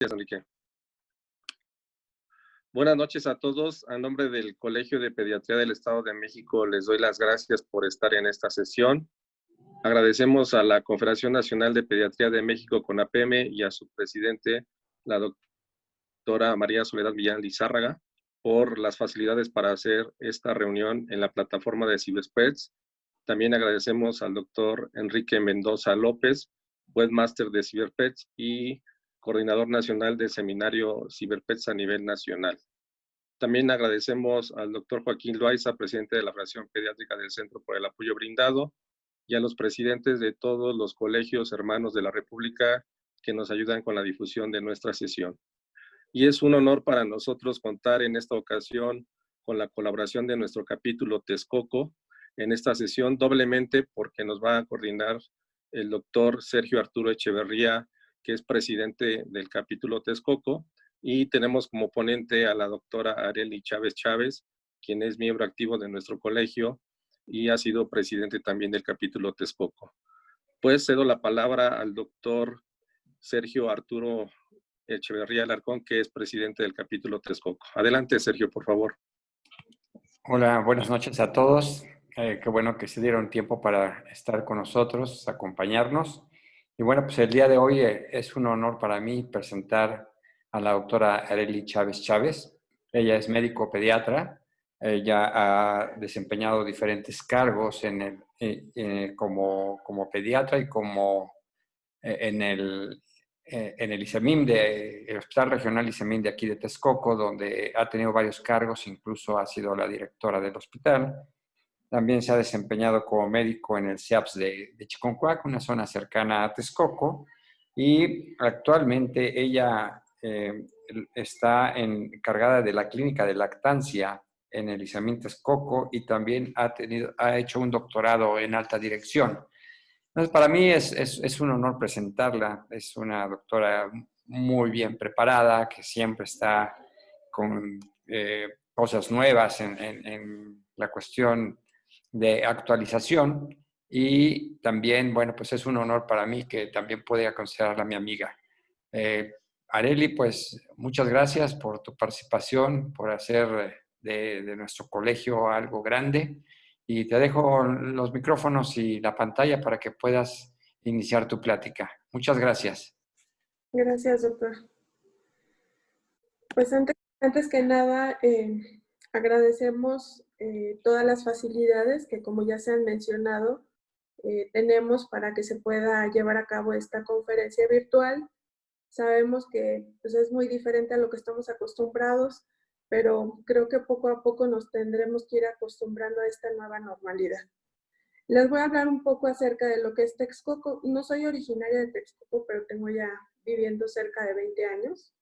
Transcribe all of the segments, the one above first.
Gracias, Enrique. Buenas noches a todos. A nombre del Colegio de Pediatría del Estado de México, les doy las gracias por estar en esta sesión. Agradecemos a la Confederación Nacional de Pediatría de México, CONAPEME, y a su presidente, la doctora María Soledad Millán Lizárraga, por las facilidades para hacer esta reunión en la plataforma de CiberPets. También agradecemos al doctor Enrique Mendoza López, webmaster de CiberPets y coordinador nacional del seminario CiberPets a nivel nacional. También agradecemos al doctor Joaquín Loaiza, presidente de la Federación Pediátrica del Centro, por el apoyo brindado, y a los presidentes de todos los colegios hermanos de la República que nos ayudan con la difusión de nuestra sesión. Y es un honor para nosotros contar en esta ocasión con la colaboración de nuestro capítulo Texcoco en esta sesión, doblemente porque nos va a coordinar el doctor Sergio Arturo Echeverría, que es presidente del capítulo Texcoco, y tenemos como ponente a la doctora Arely Chávez Chávez, quien es miembro activo de nuestro colegio y ha sido presidente también del capítulo Texcoco. Pues cedo la palabra al doctor Sergio Arturo Echeverría Alarcón, que es presidente del capítulo Texcoco. Adelante, Sergio, por favor. Hola, buenas noches a todos. Qué bueno que se dieron tiempo para estar con nosotros, acompañarnos. Y bueno, pues el día de hoy es un honor para mí presentar a la doctora Arely Chávez Chávez. Ella es médico pediatra. Ella ha desempeñado diferentes cargos como pediatra y como en el ICEMIM, el Hospital Regional ICEMIM de aquí de Texcoco, donde ha tenido varios cargos, incluso ha sido la directora del hospital. También se ha desempeñado como médico en el CIAPS de Chiconcuac, una zona cercana a Texcoco, y actualmente ella está encargada de la clínica de lactancia en el ICEMIM Texcoco y también ha hecho un doctorado en alta dirección. Entonces, para mí es un honor presentarla. Es una doctora muy bien preparada, que siempre está con cosas nuevas en la cuestión de actualización. Y también, bueno, pues es un honor para mí que también pueda considerarla mi amiga. Arely, pues muchas gracias por tu participación, por hacer de nuestro colegio algo grande. Y te dejo los micrófonos y la pantalla para que puedas iniciar tu plática. Muchas gracias. Gracias, doctor. Pues antes que nada, agradecemos todas las facilidades que, como ya se han mencionado, tenemos para que se pueda llevar a cabo esta conferencia virtual. Sabemos que pues, es muy diferente a lo que estamos acostumbrados, pero creo que poco a poco nos tendremos que ir acostumbrando a esta nueva normalidad. Les voy a hablar un poco acerca de lo que es Texcoco. No soy originaria de Texcoco, pero tengo ya viviendo cerca de 20 años.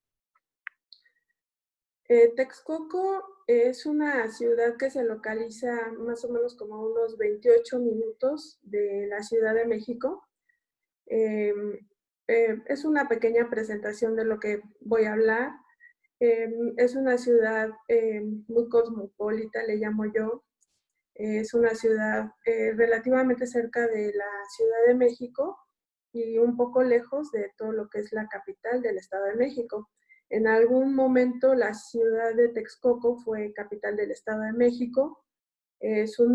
Texcoco es una ciudad que se localiza más o menos como a unos 28 minutos de la Ciudad de México. Es una pequeña presentación de lo que voy a hablar. Es una ciudad muy cosmopolita, le llamo yo. Es una ciudad relativamente cerca de la Ciudad de México y un poco lejos de todo lo que es la capital del Estado de México. En algún momento la ciudad de Texcoco fue capital del Estado de México. Su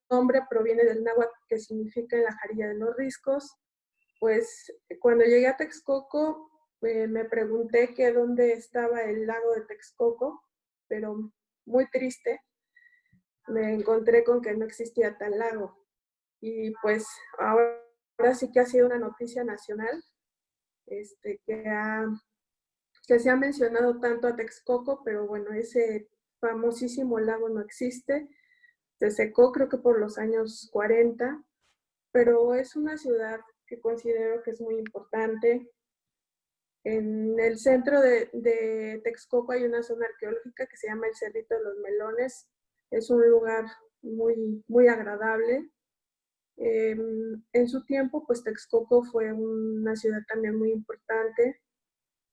nombre proviene del náhuatl, que significa en la jarilla de los riscos. Pues cuando llegué a Texcoco me pregunté que dónde estaba el lago de Texcoco, pero muy triste, me encontré con que no existía tal lago. Y pues ahora sí que ha sido una noticia nacional que se ha mencionado tanto a Texcoco, pero bueno, ese famosísimo lago no existe. Se secó creo que por los años 40, pero es una ciudad que considero que es muy importante. En el centro de Texcoco hay una zona arqueológica que se llama el Cerrito de los Melones. Es un lugar muy, muy agradable. En su tiempo, pues Texcoco fue una ciudad también muy importante.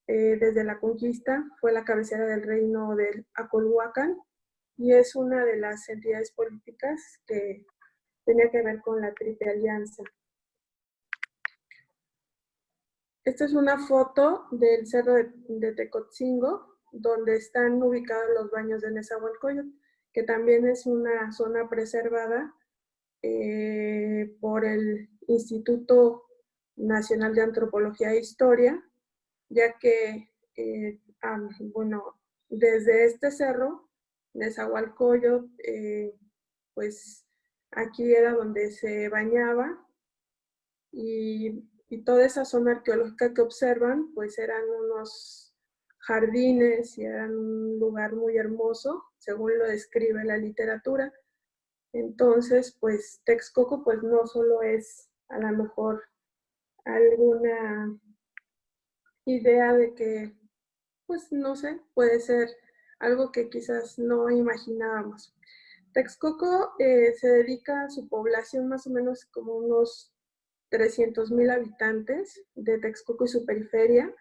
Desde la conquista fue la cabecera del reino del Acolhuacan y es una de las entidades políticas que tenía que ver con la Triple Alianza. Esta es una foto del cerro de Tecotzingo, donde están ubicados los baños de Nezahualcóyotl, que también es una zona preservada por el Instituto Nacional de Antropología e Historia, ya que, bueno, desde este cerro, Nezahualcóyotl, pues aquí era donde se bañaba, y toda esa zona arqueológica que observan, pues eran unos jardines y eran un lugar muy hermoso, según lo describe la literatura. Entonces, pues Texcoco, pues no solo es a lo mejor alguna idea de que, pues no sé, puede ser algo que quizás no imaginábamos. Texcoco se dedica a su población más o menos como unos 300,000 habitantes de Texcoco y su periferia.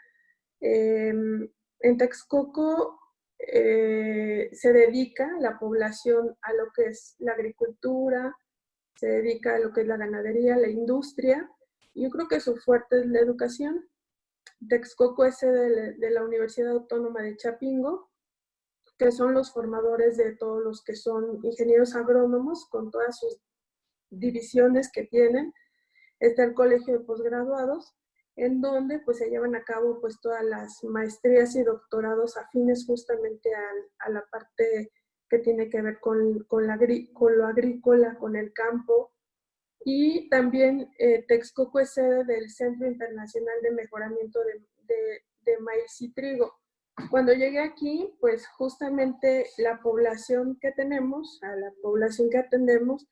En Texcoco se dedica la población a lo que es la agricultura, se dedica a lo que es la ganadería, la industria. Yo creo que su fuerte es la educación. Texcoco es sede de la Universidad Autónoma de Chapingo, que son los formadores de todos los que son ingenieros agrónomos, con todas sus divisiones que tienen. Está el Colegio de Posgraduados, en donde pues se llevan a cabo pues todas las maestrías y doctorados afines justamente a la parte que tiene que ver con lo agrícola, con el campo. Y también Texcoco es sede del Centro Internacional de Mejoramiento de Maíz y Trigo. Cuando llegué aquí, pues justamente la población que tenemos, a la población que atendemos,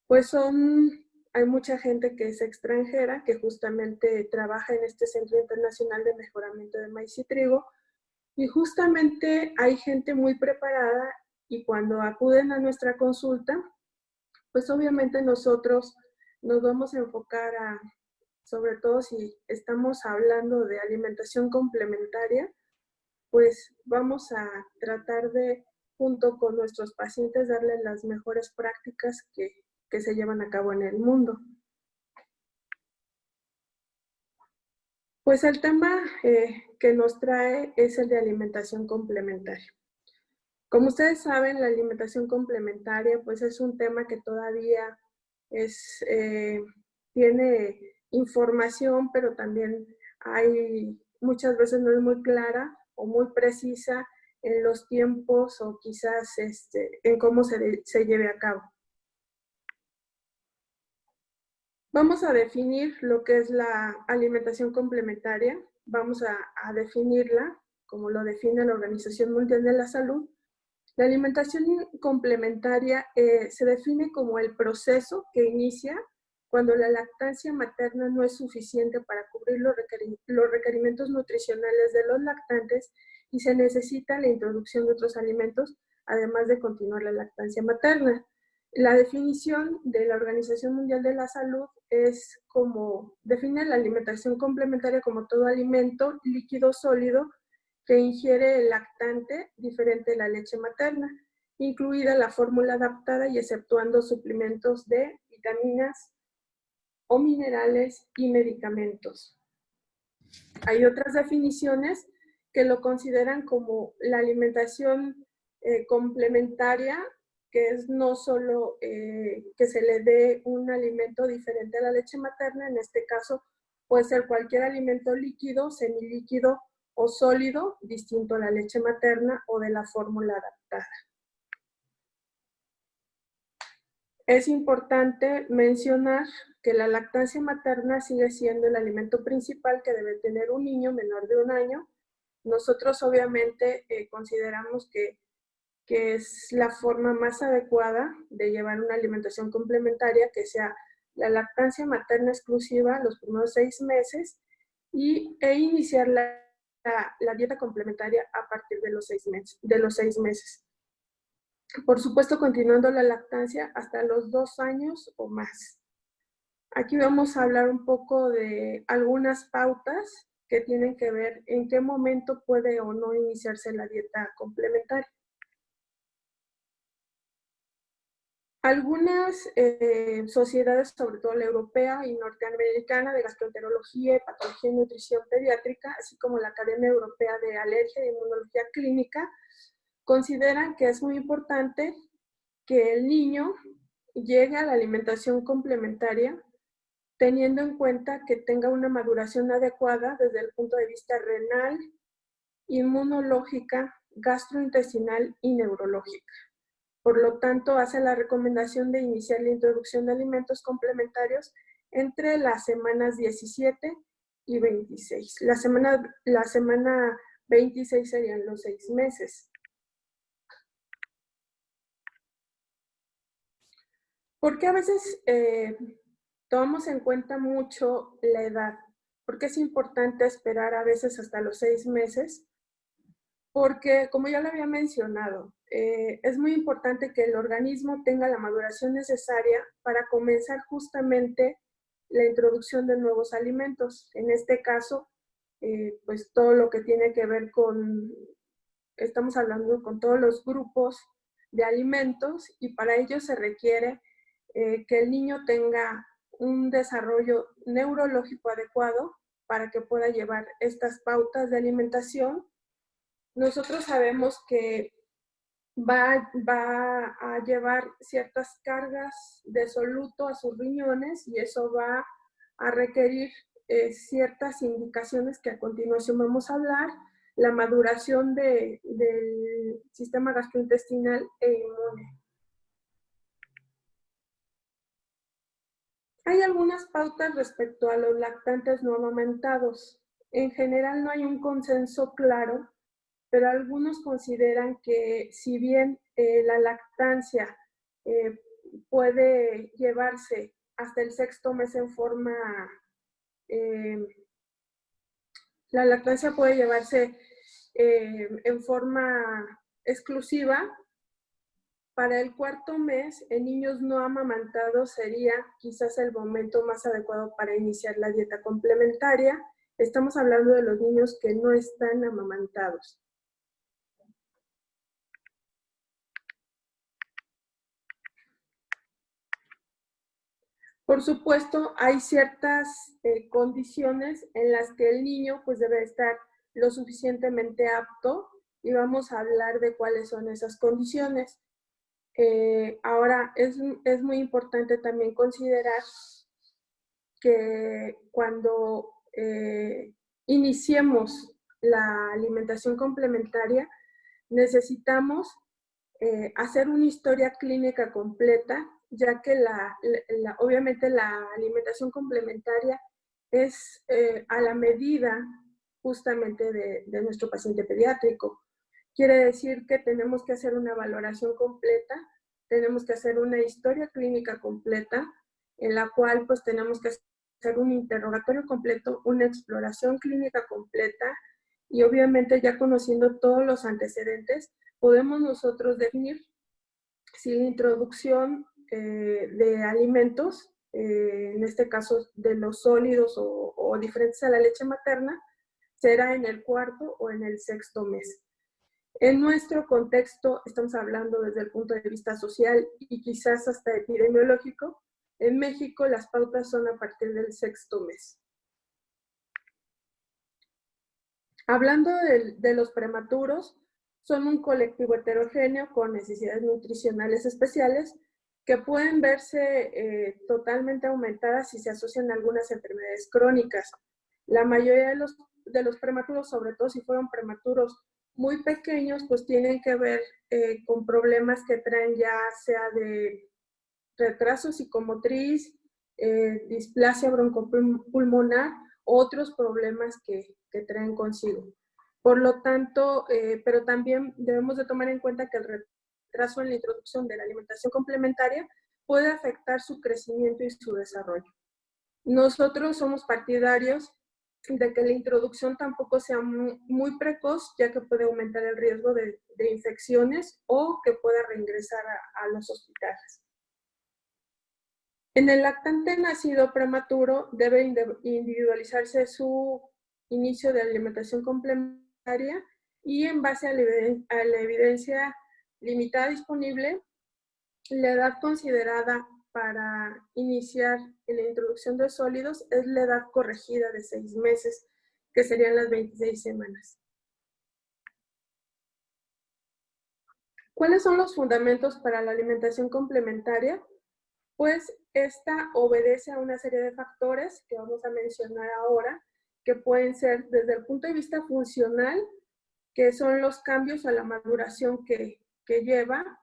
pues hay mucha gente que es extranjera, que justamente trabaja en este Centro Internacional de Mejoramiento de Maíz y Trigo, y justamente hay gente muy preparada, y cuando acuden a nuestra consulta, pues obviamente nosotros nos vamos a enfocar sobre todo si estamos hablando de alimentación complementaria, pues vamos a tratar de, junto con nuestros pacientes, darles las mejores prácticas que se llevan a cabo en el mundo. Pues el tema que nos trae es el de alimentación complementaria. Como ustedes saben, la alimentación complementaria pues es un tema que todavía tiene información, pero también muchas veces no es muy clara o muy precisa en los tiempos o quizás en cómo se lleve a cabo. Vamos a definir lo que es la alimentación complementaria. Vamos a definirla como lo define la Organización Mundial de la Salud. La alimentación complementaria se define como el proceso que inicia cuando la lactancia materna no es suficiente para cubrir los requerimientos nutricionales de los lactantes y se necesita la introducción de otros alimentos, además de continuar la lactancia materna. La definición de la Organización Mundial de la Salud define la alimentación complementaria como todo alimento líquido sólido que ingiere el lactante diferente de la leche materna, incluida la fórmula adaptada y exceptuando suplementos de vitaminas o minerales y medicamentos. Hay otras definiciones que lo consideran como la alimentación complementaria, que es no solo que se le dé un alimento diferente a la leche materna, en este caso puede ser cualquier alimento líquido, semilíquido o sólido, distinto a la leche materna o de la fórmula adaptada. Es importante mencionar que la lactancia materna sigue siendo el alimento principal que debe tener un niño menor de 1 año. Nosotros obviamente consideramos que es la forma más adecuada de llevar una alimentación complementaria, que sea la lactancia materna exclusiva los primeros 6 meses e iniciar la dieta complementaria a partir de los 6 meses. Por supuesto, continuando la lactancia hasta los 2 años o más. Aquí vamos a hablar un poco de algunas pautas que tienen que ver en qué momento puede o no iniciarse la dieta complementaria. Algunas sociedades, sobre todo la europea y norteamericana de gastroenterología y patología y nutrición pediátrica, así como la Academia Europea de Alergia e Inmunología Clínica, consideran que es muy importante que el niño llegue a la alimentación complementaria teniendo en cuenta que tenga una maduración adecuada desde el punto de vista renal, inmunológica, gastrointestinal y neurológica. Por lo tanto, hace la recomendación de iniciar la introducción de alimentos complementarios entre las semanas 17 y 26. La semana 26 serían los 6 meses. ¿Por qué a veces tomamos en cuenta mucho la edad? ¿Por qué es importante esperar a veces hasta los 6 meses? Porque, como ya lo había mencionado, es muy importante que el organismo tenga la maduración necesaria para comenzar justamente la introducción de nuevos alimentos. En este caso, pues todo lo que tiene que ver con, estamos hablando con todos los grupos de alimentos y para ello se requiere que el niño tenga un desarrollo neurológico adecuado para que pueda llevar estas pautas de alimentación. Nosotros sabemos que va a llevar ciertas cargas de soluto a sus riñones y eso va a requerir ciertas indicaciones que a continuación vamos a hablar, la maduración del sistema gastrointestinal e inmune. Hay algunas pautas respecto a los lactantes no amamentados. En general no hay un consenso claro, pero algunos consideran que si bien la lactancia puede llevarse hasta el 6º mes en forma, la lactancia puede llevarse en forma exclusiva, para el 4º mes en niños no amamantados sería quizás el momento más adecuado para iniciar la dieta complementaria. Estamos hablando de los niños que no están amamantados. Por supuesto, hay ciertas condiciones en las que el niño pues debe estar lo suficientemente apto y vamos a hablar de cuáles son esas condiciones. Ahora, es muy importante también considerar que cuando iniciemos la alimentación complementaria, necesitamos hacer una historia clínica completa, ya que obviamente la alimentación complementaria es a la medida justamente de nuestro paciente pediátrico. Quiere decir que tenemos que hacer una valoración completa, tenemos que hacer una historia clínica completa, en la cual pues tenemos que hacer un interrogatorio completo, una exploración clínica completa, y obviamente ya conociendo todos los antecedentes, podemos nosotros definir si la introducción de alimentos, en este caso de los sólidos o diferentes a la leche materna, será en el 4º o en el 6º mes. En nuestro contexto, estamos hablando desde el punto de vista social y quizás hasta epidemiológico, en México las pautas son a partir del 6º mes. Hablando de los prematuros, son un colectivo heterogéneo con necesidades nutricionales especiales que pueden verse totalmente aumentadas si se asocian a algunas enfermedades crónicas. La mayoría de los prematuros, sobre todo si fueron prematuros muy pequeños, pues tienen que ver con problemas que traen ya sea de retraso psicomotriz, displasia broncopulmonar, otros problemas que traen consigo. Por lo tanto, pero también debemos de tomar en cuenta que el retraso en la introducción de la alimentación complementaria puede afectar su crecimiento y su desarrollo. Nosotros somos partidarios de que la introducción tampoco sea muy precoz, ya que puede aumentar el riesgo de infecciones o que pueda reingresar a los hospitales. En el lactante nacido prematuro debe individualizarse su inicio de alimentación complementaria y en base a la evidencia limitada disponible, La edad considerada para iniciar la introducción de sólidos es la edad corregida de 6 meses, que serían las 26 semanas. ¿Cuáles son los fundamentos para la alimentación complementaria? Pues esta obedece a una serie de factores que vamos a mencionar ahora, que pueden ser desde el punto de vista funcional, que son los cambios a la maduración que lleva,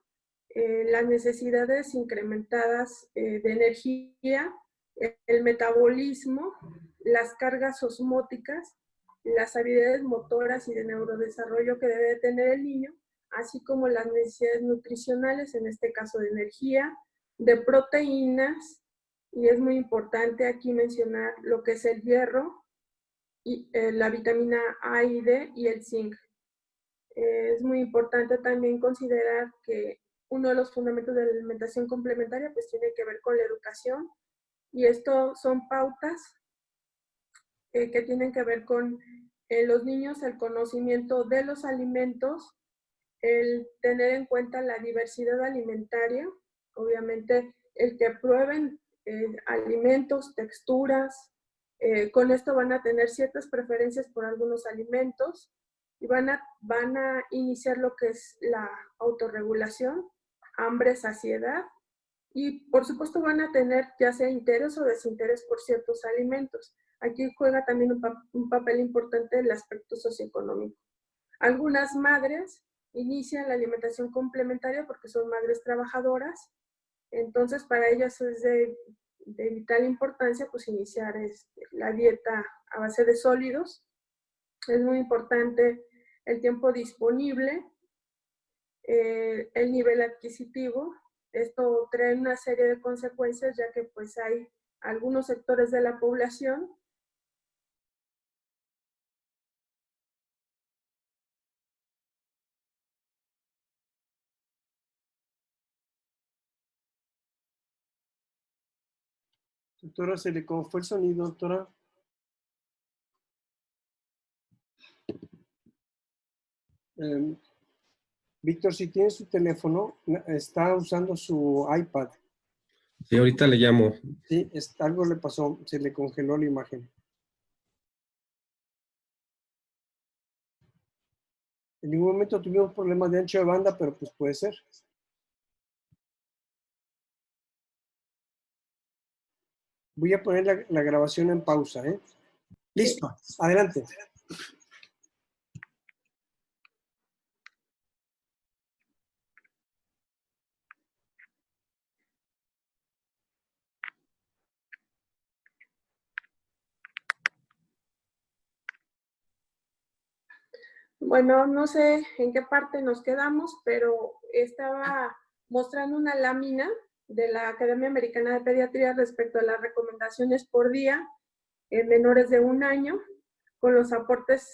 las necesidades incrementadas de energía, el metabolismo, las cargas osmóticas, las habilidades motoras y de neurodesarrollo que debe tener el niño, así como las necesidades nutricionales, en este caso de energía, de proteínas, y es muy importante aquí mencionar lo que es el hierro, y, la vitamina A y D y el zinc. Es muy importante también considerar que uno de los fundamentos de la alimentación complementaria pues tiene que ver con la educación, y esto son pautas que tienen que ver con los niños, el conocimiento de los alimentos, el tener en cuenta la diversidad alimentaria, obviamente el que prueben alimentos, texturas, con esto van a tener ciertas preferencias por algunos alimentos y van a iniciar lo que es la autorregulación, hambre, saciedad, y por supuesto van a tener ya sea interés o desinterés por ciertos alimentos. Aquí juega también un papel importante el aspecto socioeconómico. Algunas madres inician la alimentación complementaria porque son madres trabajadoras, entonces para ellas es de vital importancia pues iniciar la dieta a base de sólidos. Es muy importante el tiempo disponible, el nivel adquisitivo. Esto trae una serie de consecuencias, ya que pues hay algunos sectores de la población Doctora, se le fue el sonido, doctora. Víctor, si tiene su teléfono, está usando su iPad. Sí, ahorita le llamo. Sí, algo le pasó, se le congeló la imagen. En ningún momento tuvimos problemas de ancho de banda, pero pues puede ser. Voy a poner la grabación en pausa, ¿eh? Listo, adelante. Bueno, no sé en qué parte nos quedamos, pero estaba mostrando una lámina de la Academia Americana de Pediatría respecto a las recomendaciones por día en menores de 1 año, con los aportes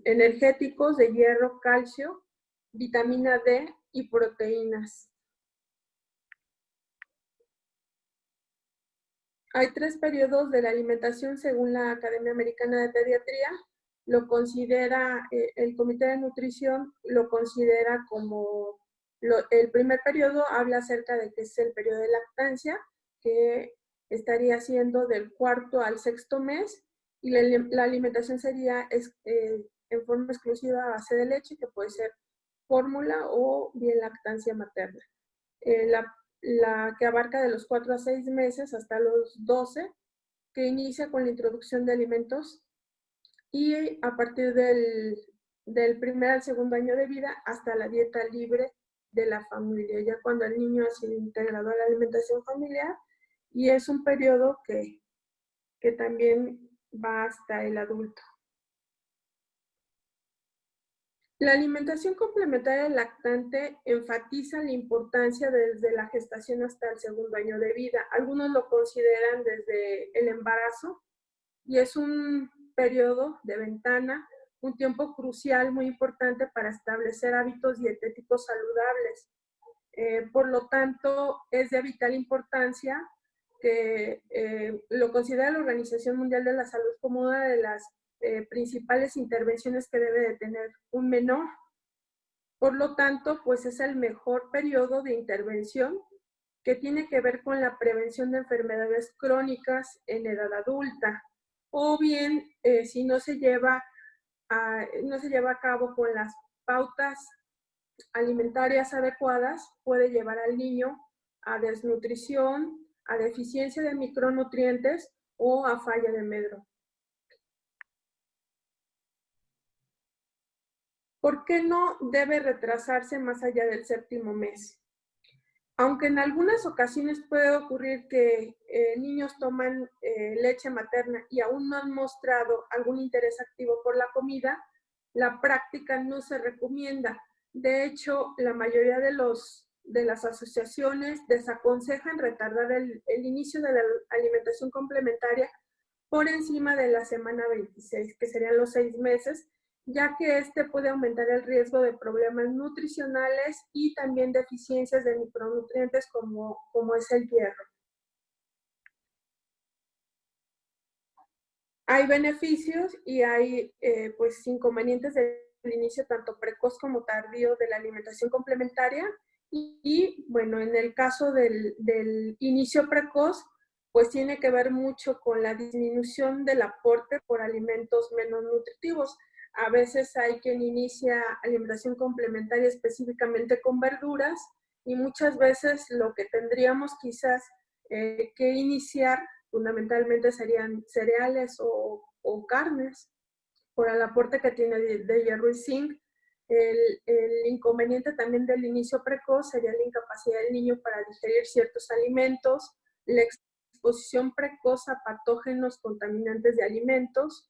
energéticos de hierro, calcio, vitamina D y proteínas. Hay 3 periodos de la alimentación según la Academia Americana de Pediatría. Lo considera, el Comité de Nutrición lo considera como, el primer periodo habla acerca de que es el periodo de lactancia, que estaría siendo del 4º al 6º mes, y la alimentación sería en forma exclusiva a base de leche, que puede ser fórmula o bien lactancia materna. La que abarca de los 4 a 6 meses hasta los 12, que inicia con la introducción de alimentos, y a partir del 1er al 2º año de vida hasta la dieta libre de la familia, ya cuando el niño ha sido integrado a la alimentación familiar, y es un periodo que también va hasta el adulto. La alimentación complementaria del lactante enfatiza la importancia desde la gestación hasta el 2º año de vida. Algunos lo consideran desde el embarazo, y es un periodo de ventana, un tiempo crucial muy importante para establecer hábitos dietéticos saludables. Por lo tanto, es de vital importancia que lo considera la Organización Mundial de la Salud como una de las principales intervenciones que debe de tener un menor Por lo tanto, pues es el mejor periodo de intervención que tiene que ver con la prevención de enfermedades crónicas en edad adulta. O bien, si no se lleva a cabo con las pautas alimentarias adecuadas, puede llevar al niño a desnutrición, a deficiencia de micronutrientes o a falla de medro. ¿Por qué no debe retrasarse más allá del 7º mes? Aunque en algunas ocasiones puede ocurrir que niños toman leche materna y aún no han mostrado algún interés activo por la comida, la práctica no se recomienda. De hecho, la mayoría de las asociaciones desaconsejan retardar el inicio de la alimentación complementaria por encima de la semana 26, que serían los 6 meses, ya que este puede aumentar el riesgo de problemas nutricionales y también deficiencias de micronutrientes como es el hierro. Hay beneficios y hay pues inconvenientes del inicio tanto precoz como tardío de la alimentación complementaria y bueno, en el caso del inicio precoz, pues tiene que ver mucho con la disminución del aporte por alimentos menos nutritivos. A veces hay quien inicia alimentación complementaria específicamente con verduras y muchas veces lo que tendríamos quizás que iniciar fundamentalmente serían cereales o carnes por el aporte que tiene de hierro y zinc. El inconveniente también del inicio precoz sería la incapacidad del niño para digerir ciertos alimentos, la exposición precoz a patógenos contaminantes de alimentos.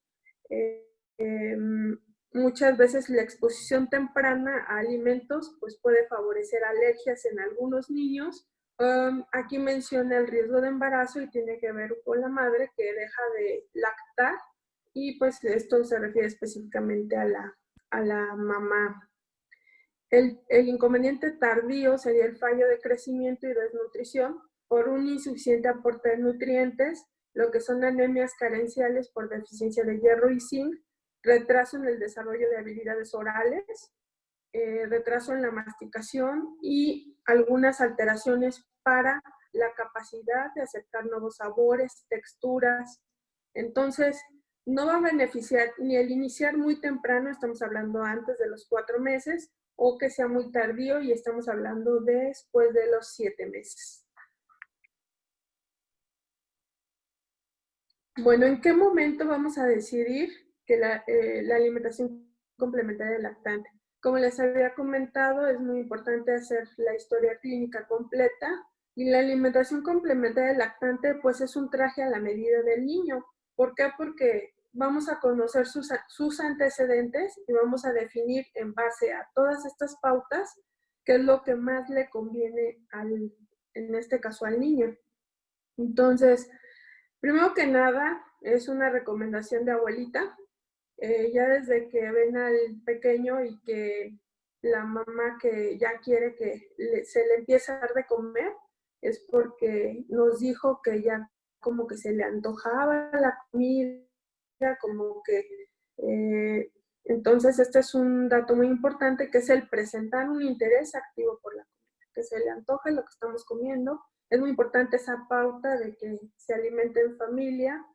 Muchas veces la exposición temprana a alimentos pues puede favorecer alergias en algunos niños. Aquí menciona el riesgo de embarazo y tiene que ver con la madre que deja de lactar y pues esto se refiere específicamente a la mamá. El inconveniente tardío sería el fallo de crecimiento y desnutrición por un insuficiente aporte de nutrientes, lo que son anemias carenciales por deficiencia de hierro y zinc, retraso en el desarrollo de habilidades orales, retraso en la masticación y algunas alteraciones para la capacidad de aceptar nuevos sabores, texturas. Entonces, no va a beneficiar ni el iniciar muy temprano, estamos hablando antes de los 4 meses, o que sea muy tardío y estamos hablando después de los 7 meses. Bueno, ¿en qué momento vamos a decidir que la alimentación complementaria del lactante? Como les había comentado, es muy importante hacer la historia clínica completa y la alimentación complementaria del lactante pues es un traje a la medida del niño. ¿Por qué? Porque vamos a conocer sus antecedentes y vamos a definir en base a todas estas pautas qué es lo que más le conviene en este caso al niño. Entonces, primero que nada, es una recomendación de abuelita. Ya desde que ven al pequeño y que la mamá que ya quiere que se le empiece a dar de comer, es porque nos dijo que ya como que se le antojaba la comida, como que... entonces, este es un dato muy importante, que es el presentar un interés activo por la comida, que se le antoje lo que estamos comiendo. Es muy importante esa pauta de que se alimente en familia.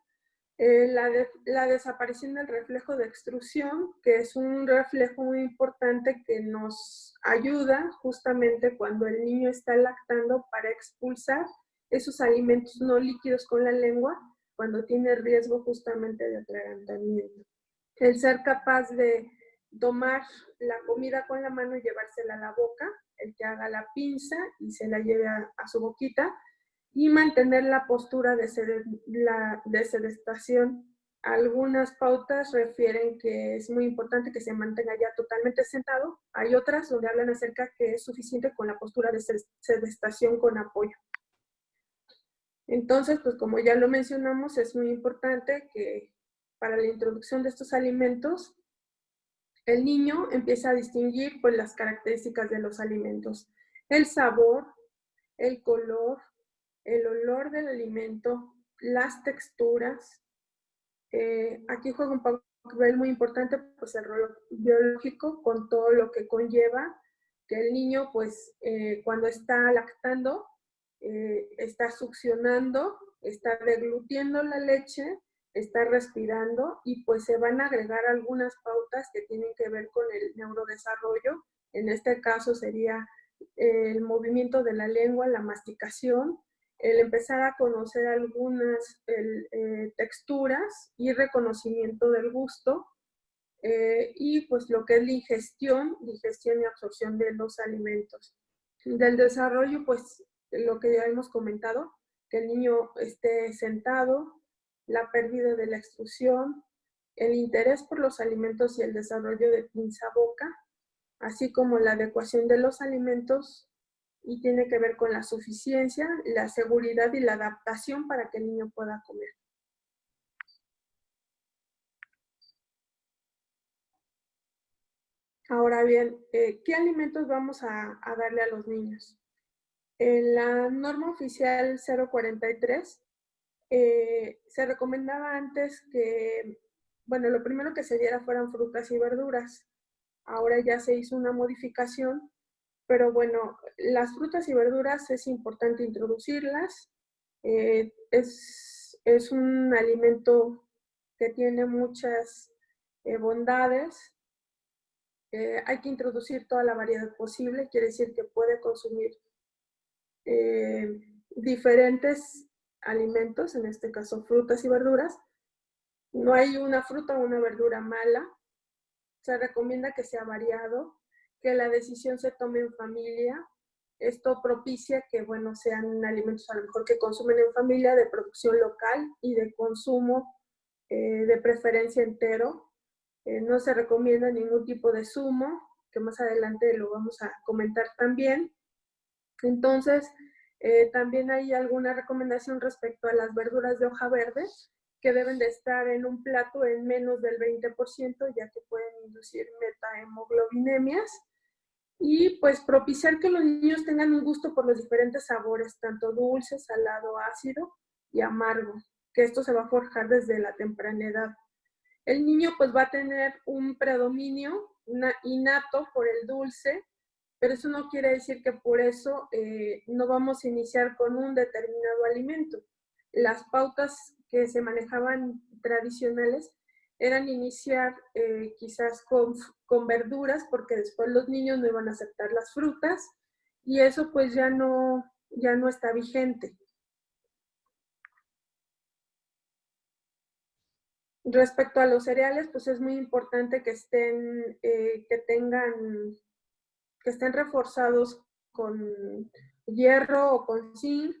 La desaparición del reflejo de extrusión, que es un reflejo muy importante que nos ayuda justamente cuando el niño está lactando para expulsar esos alimentos no líquidos con la lengua cuando tiene riesgo justamente de atragantamiento. El ser capaz de tomar la comida con la mano y llevársela a la boca, el que haga la pinza y se la lleve a su boquita, y mantener la postura de sedestación. Algunas pautas refieren que es muy importante que se mantenga ya totalmente sentado. Hay otras donde hablan acerca que es suficiente con la postura de sedestación con apoyo. Entonces, pues como ya lo mencionamos, es muy importante que para la introducción de estos alimentos, el niño empieza a distinguir pues, las características de los alimentos. El sabor, el color, el olor del alimento, las texturas. Aquí juega un nivel muy importante, pues el rol biológico con todo lo que conlleva que el niño, pues cuando está lactando, está succionando, está deglutiendo la leche, está respirando y pues se van a agregar algunas pautas que tienen que ver con el neurodesarrollo. En este caso sería el movimiento de la lengua, la masticación, el empezar a conocer algunas texturas y reconocimiento del gusto, y pues lo que es la digestión y absorción de los alimentos. Del desarrollo, pues lo que ya hemos comentado, que el niño esté sentado, la pérdida de la extrusión, el interés por los alimentos y el desarrollo de pinza-boca, así como la adecuación de los alimentos, y tiene que ver con la suficiencia, la seguridad y la adaptación para que el niño pueda comer. Ahora bien, ¿qué alimentos vamos a darle a los niños? En la norma oficial 043 se recomendaba antes que, bueno, lo primero que se diera fueran frutas y verduras. Ahora ya se hizo una modificación, pero bueno, las frutas y verduras es importante introducirlas. Es un alimento que tiene muchas bondades. Hay que introducir toda la variedad posible, quiere decir que puede consumir diferentes alimentos, en este caso frutas y verduras. No hay una fruta o una verdura mala. Se recomienda que sea variado, que la decisión se tome en familia. Esto propicia que, bueno, sean alimentos a lo mejor que consumen en familia, de producción local y de consumo de preferencia entero. No se recomienda ningún tipo de zumo, que más adelante lo vamos a comentar también. Entonces, también hay alguna recomendación respecto a las verduras de hoja verde, que deben de estar en un plato en menos del 20%, ya que pueden inducir metahemoglobinemias. Y pues propiciar que los niños tengan un gusto por los diferentes sabores, tanto dulce, salado, ácido y amargo, que esto se va a forjar desde la temprana edad. El niño pues va a tener un predominio innato por el dulce, pero eso no quiere decir que por eso no vamos a iniciar con un determinado alimento. Las pautas que se manejaban tradicionales eran iniciar quizás con verduras, porque después los niños no iban a aceptar las frutas, y eso pues ya no está vigente. Respecto a los cereales, pues es muy importante que estén reforzados con hierro o con zinc,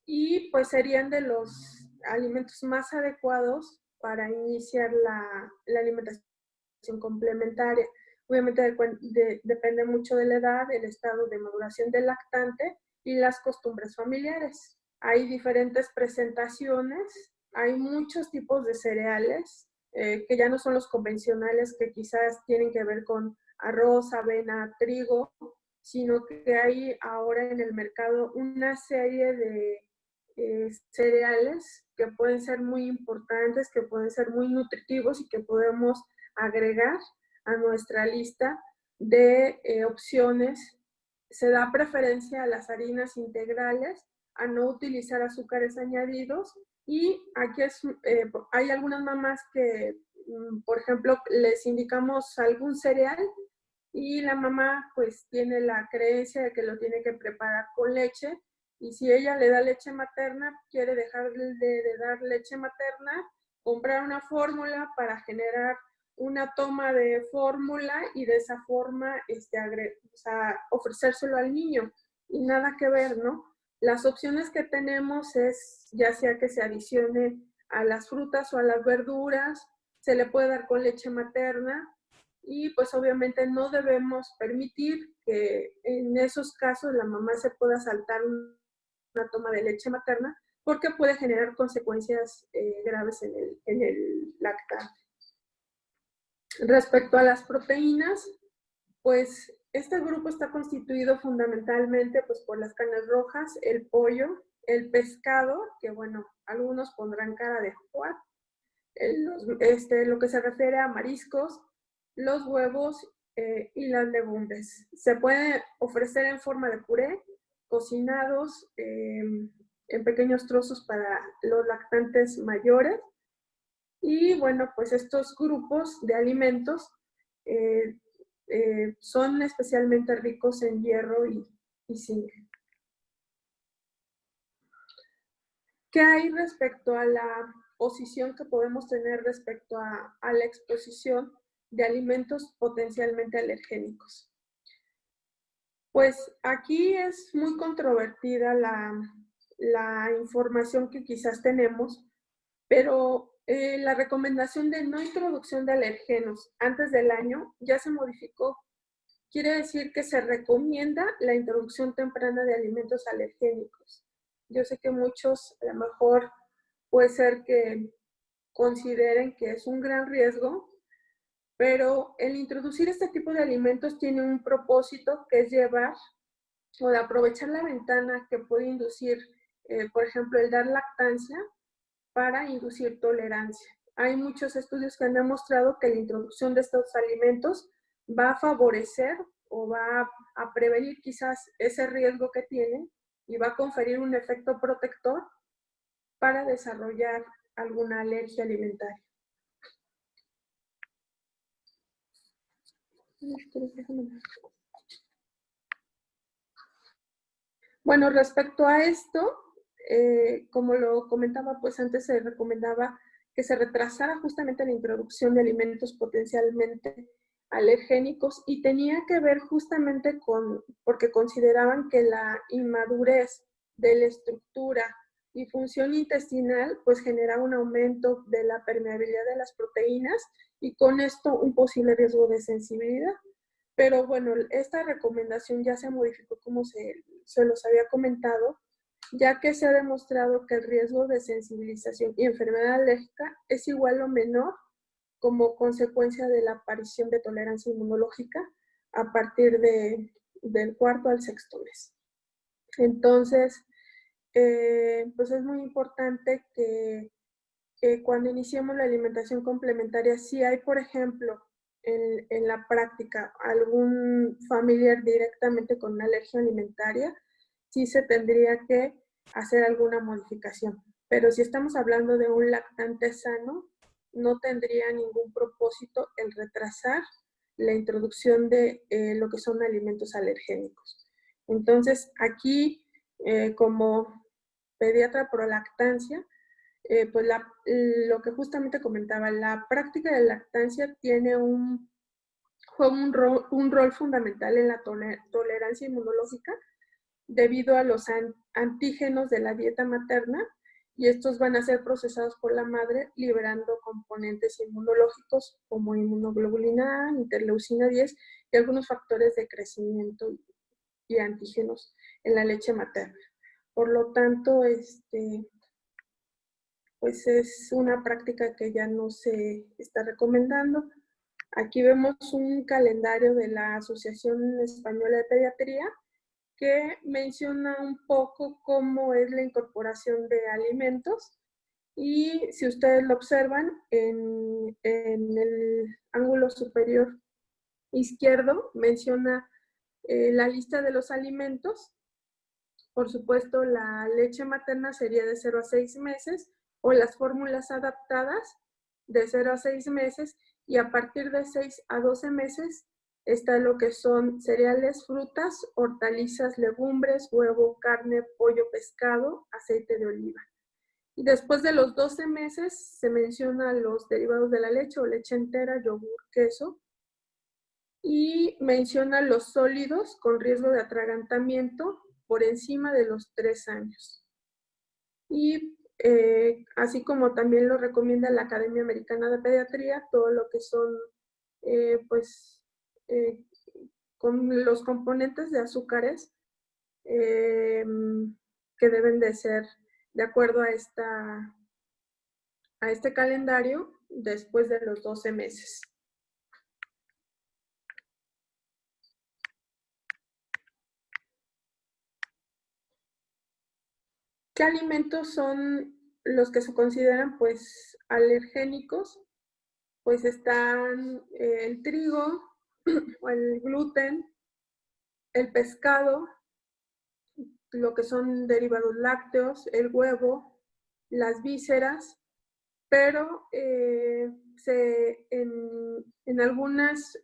y pues serían de los alimentos más adecuados para iniciar la alimentación complementaria. Obviamente depende mucho de la edad, el estado de maduración del lactante y las costumbres familiares. Hay diferentes presentaciones, hay muchos tipos de cereales que ya no son los convencionales, que quizás tienen que ver con arroz, avena, trigo, sino que hay ahora en el mercado una serie de cereales que pueden ser muy importantes, que pueden ser muy nutritivos y que podemos agregar a nuestra lista de opciones. Se da preferencia a las harinas integrales, a no utilizar azúcares añadidos, y aquí hay algunas mamás que, por ejemplo, les indicamos algún cereal y la mamá pues tiene la creencia de que lo tiene que preparar con leche, y si ella le da leche materna, quiere dejar de dar leche materna, comprar una fórmula para generar una toma de fórmula y de esa forma ofrecérselo al niño, y nada que ver, ¿no? Las opciones que tenemos es ya sea que se adicione a las frutas o a las verduras, se le puede dar con leche materna, y pues obviamente no debemos permitir que en esos casos la mamá se pueda saltar una toma de leche materna, porque puede generar consecuencias graves en el lactante. Respecto a las proteínas, pues este grupo está constituido fundamentalmente pues, por las carnes rojas, el pollo, el pescado, que bueno, algunos pondrán cara de what, lo que se refiere a mariscos, los huevos y las legumbres. Se puede ofrecer en forma de puré, cocinados en pequeños trozos para los lactantes mayores. Y bueno, pues estos grupos de alimentos son especialmente ricos en hierro y zinc. ¿Qué hay respecto a la posición que podemos tener respecto a la exposición de alimentos potencialmente alergénicos? Pues aquí es muy controvertida la información que quizás tenemos, pero la recomendación de no introducción de alergenos antes del año ya se modificó. Quiere decir que se recomienda la introducción temprana de alimentos alergénicos. Yo sé que muchos a lo mejor puede ser que consideren que es un gran riesgo, pero el introducir este tipo de alimentos tiene un propósito, que es llevar o de aprovechar la ventana que puede inducir, por ejemplo, el dar lactancia para inducir tolerancia. Hay muchos estudios que han demostrado que la introducción de estos alimentos va a favorecer o va a prevenir quizás ese riesgo que tienen y va a conferir un efecto protector para desarrollar alguna alergia alimentaria. Bueno, respecto a esto, como lo comentaba, pues antes se recomendaba que se retrasara justamente la introducción de alimentos potencialmente alergénicos y tenía que ver justamente porque consideraban que la inmadurez de la estructura y función intestinal pues generaba un aumento de la permeabilidad de las proteínas y con esto un posible riesgo de sensibilidad. Pero bueno, esta recomendación ya se modificó como se los había comentado, ya que se ha demostrado que el riesgo de sensibilización y enfermedad alérgica es igual o menor como consecuencia de la aparición de tolerancia inmunológica a partir del cuarto al sexto mes. Entonces, pues es muy importante que cuando iniciemos la alimentación complementaria, si hay, por ejemplo, en la práctica algún familiar directamente con una alergia alimentaria, sí se tendría que hacer alguna modificación. Pero si estamos hablando de un lactante sano, no tendría ningún propósito el retrasar la introducción de lo que son alimentos alergénicos. Entonces, aquí, como pediatra pro lactancia, pues lo que justamente comentaba, la práctica de lactancia juega un rol fundamental en la tolerancia inmunológica debido a los antígenos de la dieta materna y estos van a ser procesados por la madre liberando componentes inmunológicos como inmunoglobulina A, interleucina 10 y algunos factores de crecimiento y antígenos en la leche materna. Por lo tanto, pues es una práctica que ya no se está recomendando. Aquí vemos un calendario de la Asociación Española de Pediatría que menciona un poco cómo es la incorporación de alimentos y si ustedes lo observan en el ángulo superior izquierdo menciona la lista de los alimentos. Por supuesto, la leche materna sería de 0 a 6 meses o las fórmulas adaptadas de 0 a 6 meses y a partir de 6 a 12 meses está lo que son cereales, frutas, hortalizas, legumbres, huevo, carne, pollo, pescado, aceite de oliva. Y después de los 12 meses se mencionan los derivados de la leche o leche entera, yogur, queso. Y menciona los sólidos con riesgo de atragantamiento por encima de los 3 años. Y así como también lo recomienda la Academia Americana de Pediatría, todo lo que son con los componentes de azúcares que deben de ser de acuerdo a este calendario después de los 12 meses. ¿Qué alimentos son los que se consideran pues alergénicos, pues están el trigo, o el gluten, el pescado, lo que son derivados lácteos, el huevo, las vísceras, pero en algunas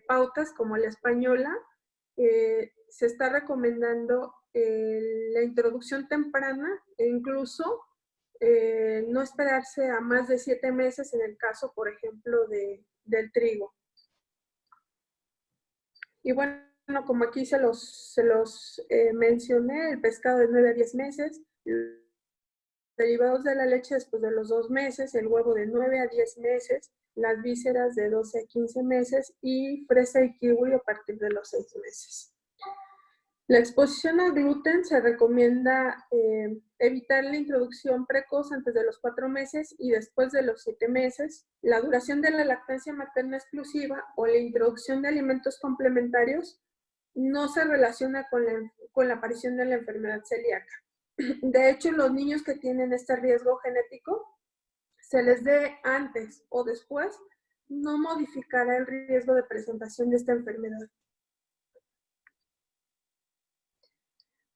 pautas, como la española, se está recomendando la introducción temprana e incluso no esperarse a más de 7 meses en el caso, por ejemplo, del trigo. Y bueno, como aquí se los mencioné, el pescado de 9 a 10 meses, derivados de la leche después de los 2 meses, el huevo de 9 a 10 meses, las vísceras de 12 a 15 meses y fresa y kiwi a partir de los 6 meses. La exposición al gluten se recomienda evitar la introducción precoz antes de los 4 meses y después de los 7 meses. La duración de la lactancia materna exclusiva o la introducción de alimentos complementarios no se relaciona con la aparición de la enfermedad celíaca. De hecho, los niños que tienen este riesgo genético, se les dé antes o después, no modificará el riesgo de presentación de esta enfermedad.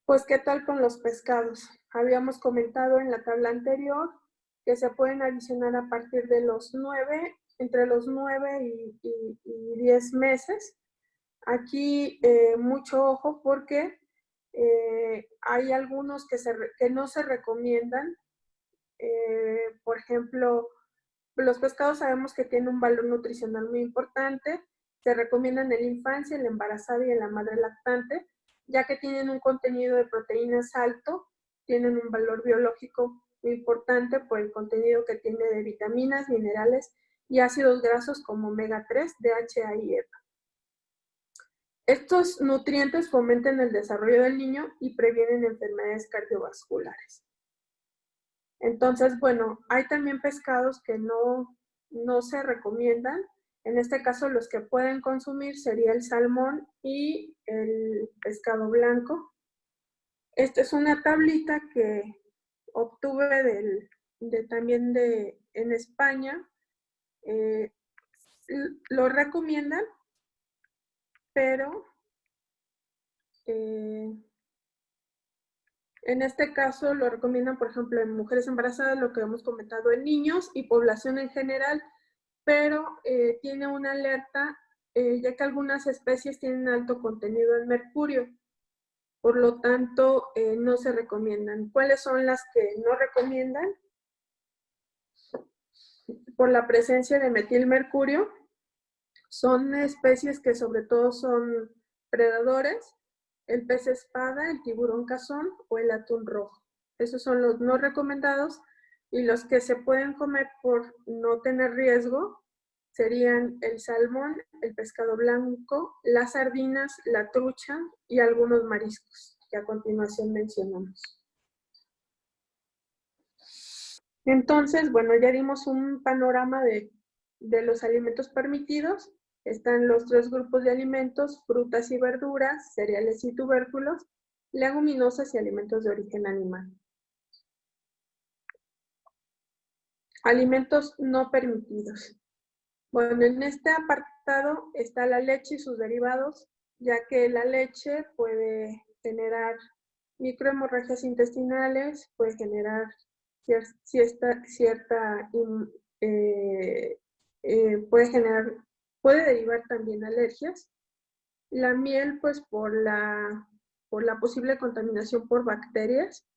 Pues, ¿qué tal con los pescados? Habíamos comentado en la tabla anterior que se pueden adicionar a partir de los 9, entre los 9 y 10 meses. Aquí mucho ojo porque hay algunos que no se recomiendan. Por ejemplo, los pescados sabemos que tienen un valor nutricional muy importante. Se recomiendan en la infancia, en la embarazada y en la madre lactante, ya que tienen un contenido de proteínas alto, tienen un valor biológico muy importante por el contenido que tiene de vitaminas, minerales y ácidos grasos como omega 3, DHA y EPA. Estos nutrientes fomentan el desarrollo del niño y previenen enfermedades cardiovasculares. Entonces, bueno, hay también pescados que no se recomiendan. En este caso, los que pueden consumir sería el salmón y el pescado blanco. Esta es una tablita que obtuve también en España. Lo recomiendan, pero en este caso lo recomiendan, por ejemplo, en mujeres embarazadas, lo que hemos comentado, en niños y población en general, pero tiene una alerta, ya que algunas especies tienen alto contenido en mercurio. Por lo tanto, no se recomiendan. ¿Cuáles son las que no recomiendan? Por la presencia de metilmercurio. Son especies que sobre todo son predadores, el pez espada, el tiburón cazón o el atún rojo. Esos son los no recomendados, y los que se pueden comer por no tener riesgo serían el salmón, el pescado blanco, las sardinas, la trucha y algunos mariscos, que a continuación mencionamos. Entonces, bueno, ya dimos un panorama de los alimentos permitidos. Están los 3 grupos de alimentos: frutas y verduras, cereales y tubérculos, leguminosas y alimentos de origen animal. Alimentos no permitidos. Bueno, en este apartado está la leche y sus derivados, ya que la leche puede generar microhemorragias intestinales, puede generar puede derivar también alergias. La miel, pues por la posible contaminación por bacterias,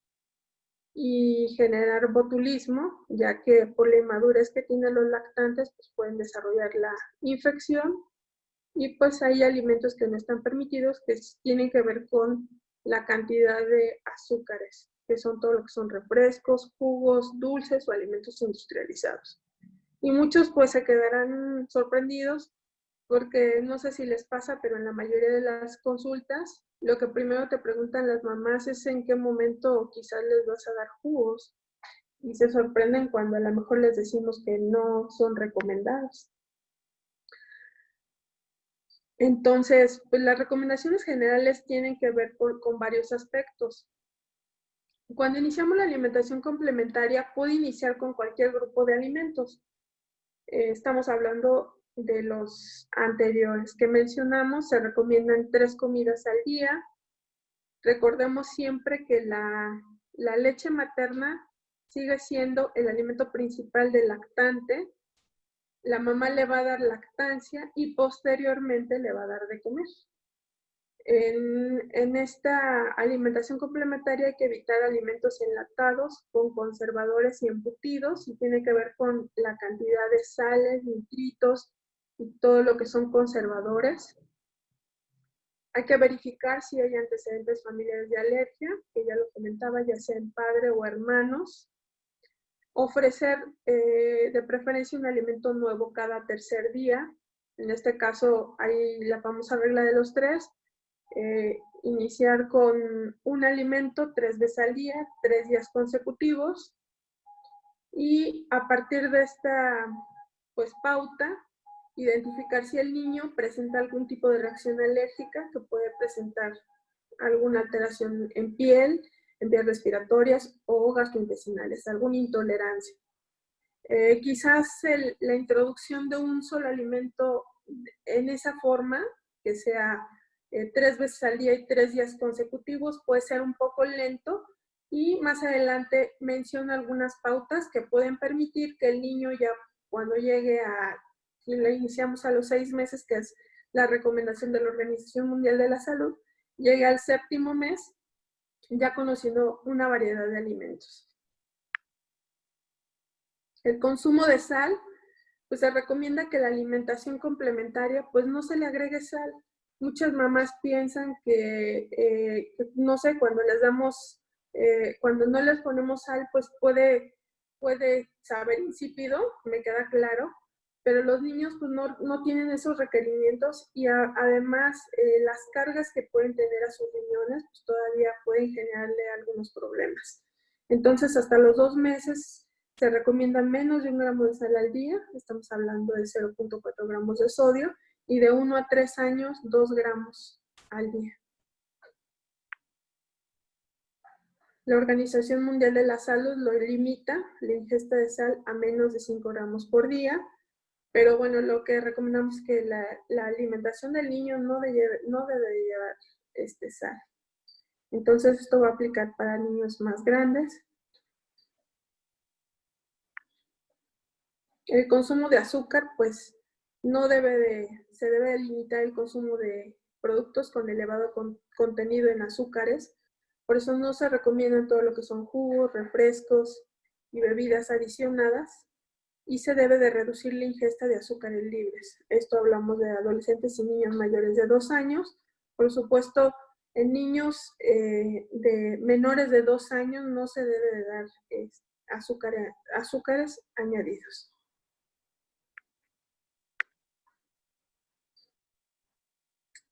y generar botulismo, ya que por la inmadurez que tienen los lactantes, pues pueden desarrollar la infección. Y pues hay alimentos que no están permitidos, que tienen que ver con la cantidad de azúcares, que son todo lo que son refrescos, jugos, dulces o alimentos industrializados. Y muchos pues se quedarán sorprendidos porque no sé si les pasa, pero en la mayoría de las consultas, lo que primero te preguntan las mamás es en qué momento quizás les vas a dar jugos, y se sorprenden cuando a lo mejor les decimos que no son recomendados. Entonces, pues las recomendaciones generales tienen que ver con varios aspectos. Cuando iniciamos la alimentación complementaria, puede iniciar con cualquier grupo de alimentos. Estamos hablando de los anteriores que mencionamos. Se recomiendan 3 comidas al día. Recordemos siempre que la leche materna sigue siendo el alimento principal del lactante. La mamá le va a dar lactancia y posteriormente le va a dar de comer. En esta alimentación complementaria hay que evitar alimentos enlatados con conservadores y embutidos, y tiene que ver con la cantidad de sales, nitritos y todo lo que son conservadores. Hay que verificar si hay antecedentes familiares de alergia, que ya lo comentaba, ya sea en padre o hermanos. Ofrecer de preferencia un alimento nuevo cada tercer día. En este caso hay la famosa regla de los 3. Iniciar con un alimento 3 veces al día, 3 días consecutivos, y a partir de esta pauta, identificar si el niño presenta algún tipo de reacción alérgica, que puede presentar alguna alteración en piel, en vías respiratorias o gastrointestinales, alguna intolerancia. Quizás la introducción de un solo alimento en esa forma, que sea 3 veces al día y 3 días consecutivos, puede ser un poco lento, y más adelante menciono algunas pautas que pueden permitir que el niño ya cuando llegue y le iniciamos a los 6 meses, que es la recomendación de la Organización Mundial de la Salud, llegue al 7º mes ya conociendo una variedad de alimentos. El consumo de sal, pues se recomienda que la alimentación complementaria pues no se le agregue sal. Muchas mamás piensan que no sé, cuando les damos, cuando no les ponemos sal, pues puede saber insípido, me queda claro, pero los niños pues no tienen esos requerimientos, y además las cargas que pueden tener a sus riñones pues todavía pueden generarle algunos problemas. Entonces, hasta los 2 meses se recomienda menos de 1 gramo de sal al día, estamos hablando de 0.4 gramos de sodio, y de 1 a 3 años, 2 gramos al día. La Organización Mundial de la Salud lo limita, la ingesta de sal, a menos de 5 gramos por día, pero bueno, lo que recomendamos es que la alimentación del niño no debe llevar sal. Entonces, esto va a aplicar para niños más grandes. El consumo de azúcar, pues se debe de limitar el consumo de productos con elevado contenido en azúcares. Por eso no se recomiendan todo lo que son jugos, refrescos y bebidas adicionadas, y se debe de reducir la ingesta de azúcares libres. Esto hablamos de adolescentes y niños mayores de 2 años. Por supuesto, en niños de menores de 2 años no se debe de dar azúcares añadidos.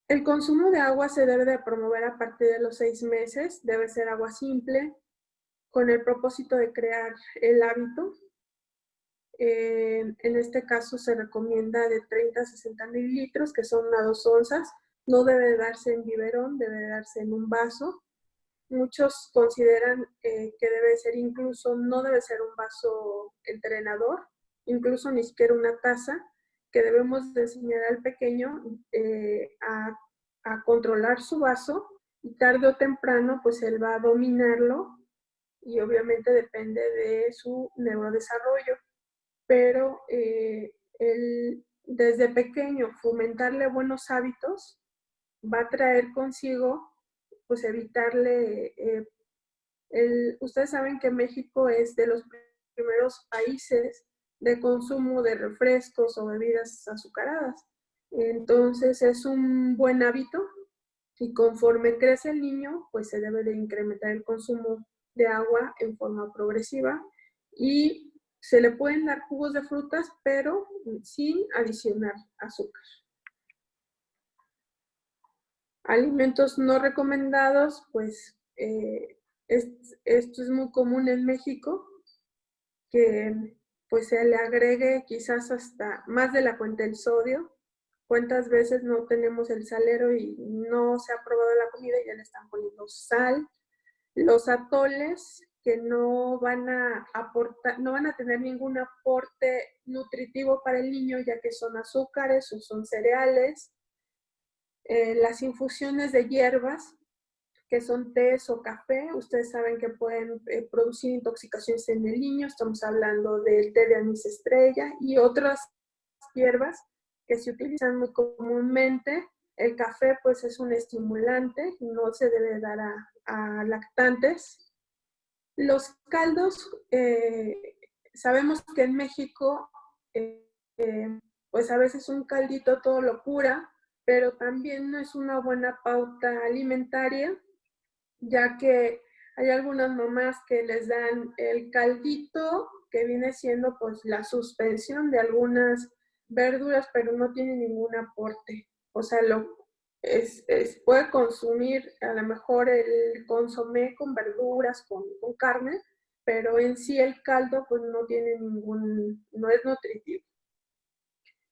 El consumo de agua se debe de promover a partir de los 6 meses. Debe ser agua simple, con el propósito de crear el hábito. En este caso se recomienda de 30 a 60 mililitros, que son unas 2 onzas. No debe de darse en biberón, debe de darse en un vaso. Muchos consideran que debe ser incluso, no debe ser un vaso entrenador, incluso ni siquiera una taza, que debemos de enseñar al pequeño a controlar su vaso, y tarde o temprano pues él va a dominarlo, y obviamente depende de su neurodesarrollo, pero desde pequeño fomentarle buenos hábitos va a traer consigo pues evitarle, ustedes saben que México es de los primeros países de consumo de refrescos o bebidas azucaradas. Entonces es un buen hábito, y conforme crece el niño, pues se debe de incrementar el consumo de agua en forma progresiva, y se le pueden dar jugos de frutas, pero sin adicionar azúcar. Alimentos no recomendados, pues esto es muy común en México, que pues se le agregue quizás hasta más de la cuenta el sodio. ¿Cuántas veces no tenemos el salero y no se ha probado la comida y ya le están poniendo sal? Los atoles que no van a aportar, no van a tener ningún aporte nutritivo para el niño, ya que son azúcares o son cereales. Las infusiones de hierbas, que son tés o café, ustedes saben que pueden producir intoxicaciones en el niño. Estamos hablando del té de anís estrella y otras hierbas que se utilizan muy comúnmente. El café pues es un estimulante, no se debe dar a lactantes. Los caldos, sabemos que en México pues a veces un caldito todo lo cura, pero también no es una buena pauta alimentaria, ya que hay algunas mamás que les dan el caldito, que viene siendo pues la suspensión de algunas verduras, pero no tiene ningún aporte. O sea, puede consumir a lo mejor el consomé con verduras, con carne, pero en sí el caldo pues no tiene no es nutritivo.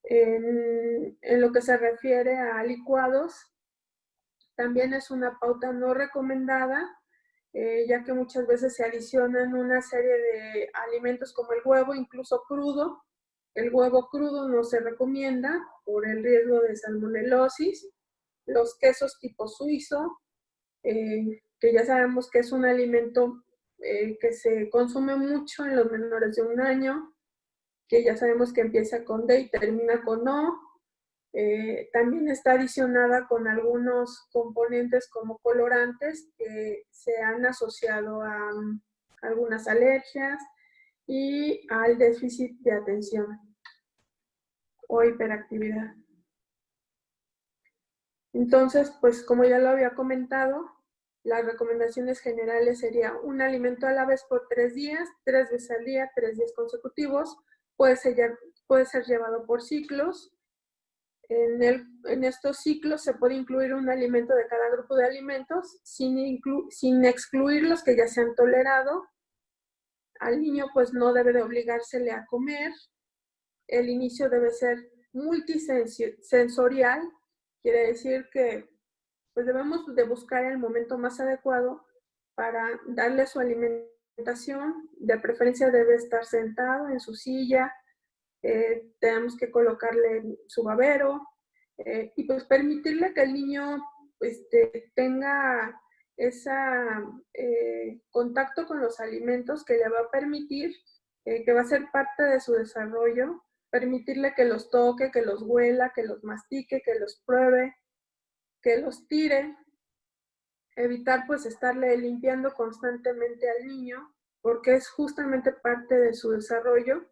En lo que se refiere a licuados, también es una pauta no recomendada, ya que muchas veces se adicionan una serie de alimentos como el huevo, incluso crudo. El huevo crudo no se recomienda por el riesgo de salmonelosis. Los quesos tipo suizo, que ya sabemos que es un alimento que se consume mucho en los menores de 1 año, que ya sabemos que empieza con D y termina con O. También está adicionada con algunos componentes como colorantes que se han asociado a algunas alergias y al déficit de atención o hiperactividad. Entonces, pues como ya lo había comentado, las recomendaciones generales serían un alimento a la vez por 3 días, 3 veces al día, 3 días consecutivos. Puede ser llevado por ciclos. En estos ciclos se puede incluir un alimento de cada grupo de alimentos sin excluir los que ya se han tolerado. Al niño pues no debe de obligársele a comer. El inicio debe ser multisensorial, quiere decir que pues debemos de buscar el momento más adecuado para darle su alimentación. De preferencia debe estar sentado en su silla. Tenemos que colocarle su babero y pues permitirle que el niño tenga ese contacto con los alimentos que le va a permitir, que va a ser parte de su desarrollo, permitirle que los toque, que los huela, que los mastique, que los pruebe, que los tire. Evitar pues estarle limpiando constantemente al niño, porque es justamente parte de su desarrollo.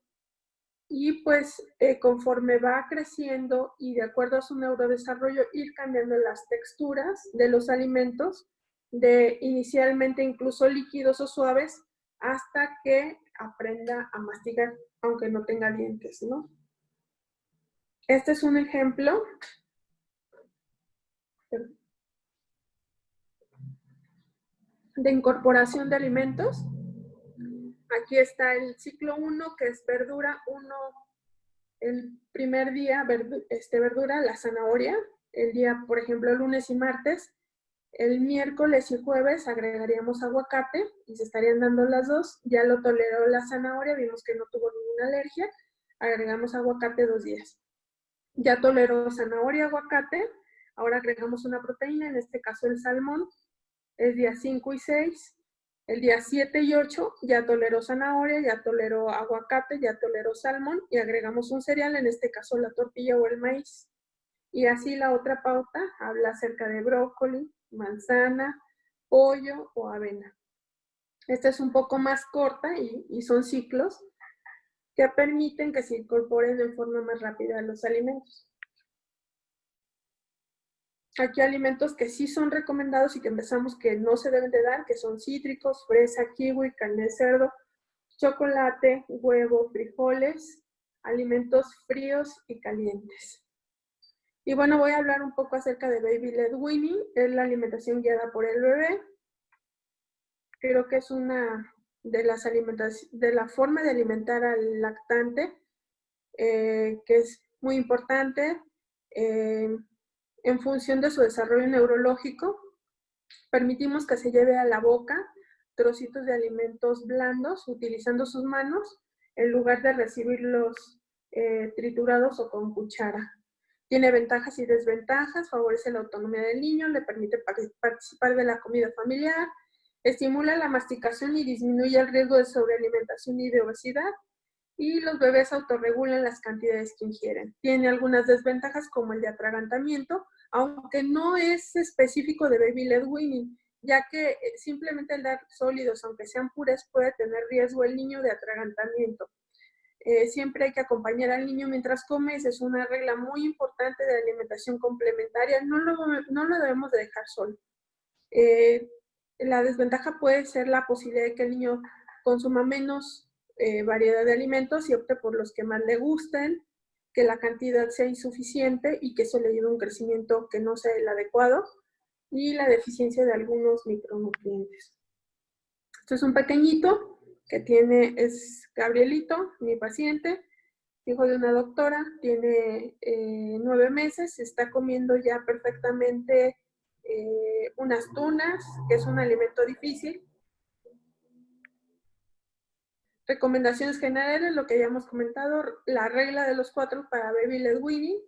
Y pues conforme va creciendo y de acuerdo a su neurodesarrollo, ir cambiando las texturas de los alimentos, de inicialmente incluso líquidos o suaves, hasta que aprenda a mastigar, aunque no tenga dientes, ¿no? Este es un ejemplo de incorporación de alimentos. Aquí está el ciclo 1, que es verdura 1. El primer día, verdura, la zanahoria. El día, por ejemplo, lunes y martes. El miércoles y jueves agregaríamos aguacate y se estarían dando las dos. Ya lo toleró la zanahoria, vimos que no tuvo ninguna alergia. Agregamos aguacate 2 días. Ya toleró zanahoria, aguacate. Ahora agregamos una proteína, en este caso el salmón. Es día 5 y 6. El día 7 y 8 ya toleró zanahoria, ya toleró aguacate, ya toleró salmón y agregamos un cereal, en este caso la tortilla o el maíz. Y así la otra pauta habla acerca de brócoli, manzana, pollo o avena. Esta es un poco más corta y son ciclos que permiten que se incorporen de forma más rápida a los alimentos. Aquí alimentos que sí son recomendados y que empezamos que no se deben de dar, que son cítricos, fresa, kiwi, carne de cerdo, chocolate, huevo, frijoles, alimentos fríos y calientes. Y bueno, voy a hablar un poco acerca de Baby Led Weaning, es la alimentación guiada por el bebé. Creo que es una de las de la forma de alimentar al lactante, que es muy importante. En función de su desarrollo neurológico, permitimos que se lleve a la boca trocitos de alimentos blandos utilizando sus manos en lugar de recibirlos triturados o con cuchara. Tiene ventajas y desventajas, favorece la autonomía del niño, le permite participar de la comida familiar, estimula la masticación y disminuye el riesgo de sobrealimentación y de obesidad, y los bebés autorregulan las cantidades que ingieren. Tiene algunas desventajas como el de atragantamiento, aunque no es específico de baby led weaning, ya que simplemente el dar sólidos, aunque sean purés, puede tener riesgo el niño de atragantamiento. Siempre hay que acompañar al niño mientras come, esa es una regla muy importante de alimentación complementaria, no lo debemos de dejar solo. La desventaja puede ser la posibilidad de que el niño consuma menos variedad de alimentos y opte por los que más le gusten, que la cantidad sea insuficiente y que eso le lleve a un crecimiento que no sea el adecuado y la deficiencia de algunos micronutrientes. Esto es un pequeñito que es Gabrielito, mi paciente, hijo de una doctora, tiene 9 meses, está comiendo ya perfectamente unas tunas, que es un alimento difícil. Recomendaciones generales, lo que ya hemos comentado, la regla de los 4 para baby led weaning,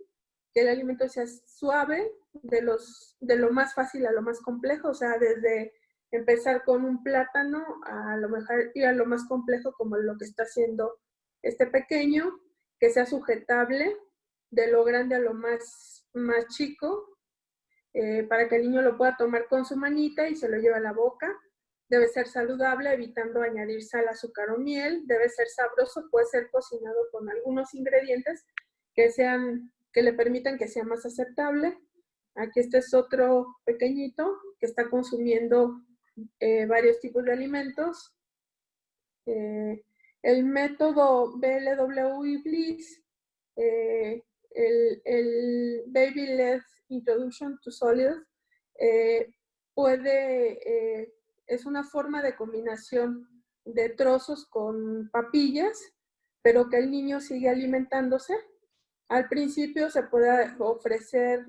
que el alimento sea suave, de lo más fácil a lo más complejo, o sea, desde empezar con un plátano a lo mejor ir a lo más complejo como lo que está haciendo este pequeño, que sea sujetable, de lo grande a lo más chico, para que el niño lo pueda tomar con su manita y se lo lleve a la boca. Debe ser saludable, evitando añadir sal, azúcar o miel. Debe ser sabroso, puede ser cocinado con algunos ingredientes que le permitan que sea más aceptable. Aquí este es otro pequeñito que está consumiendo varios tipos de alimentos. El método BLW y Bliss, el Baby Led Introduction to Solids, es una forma de combinación de trozos con papillas, pero que el niño sigue alimentándose. Al principio se puede ofrecer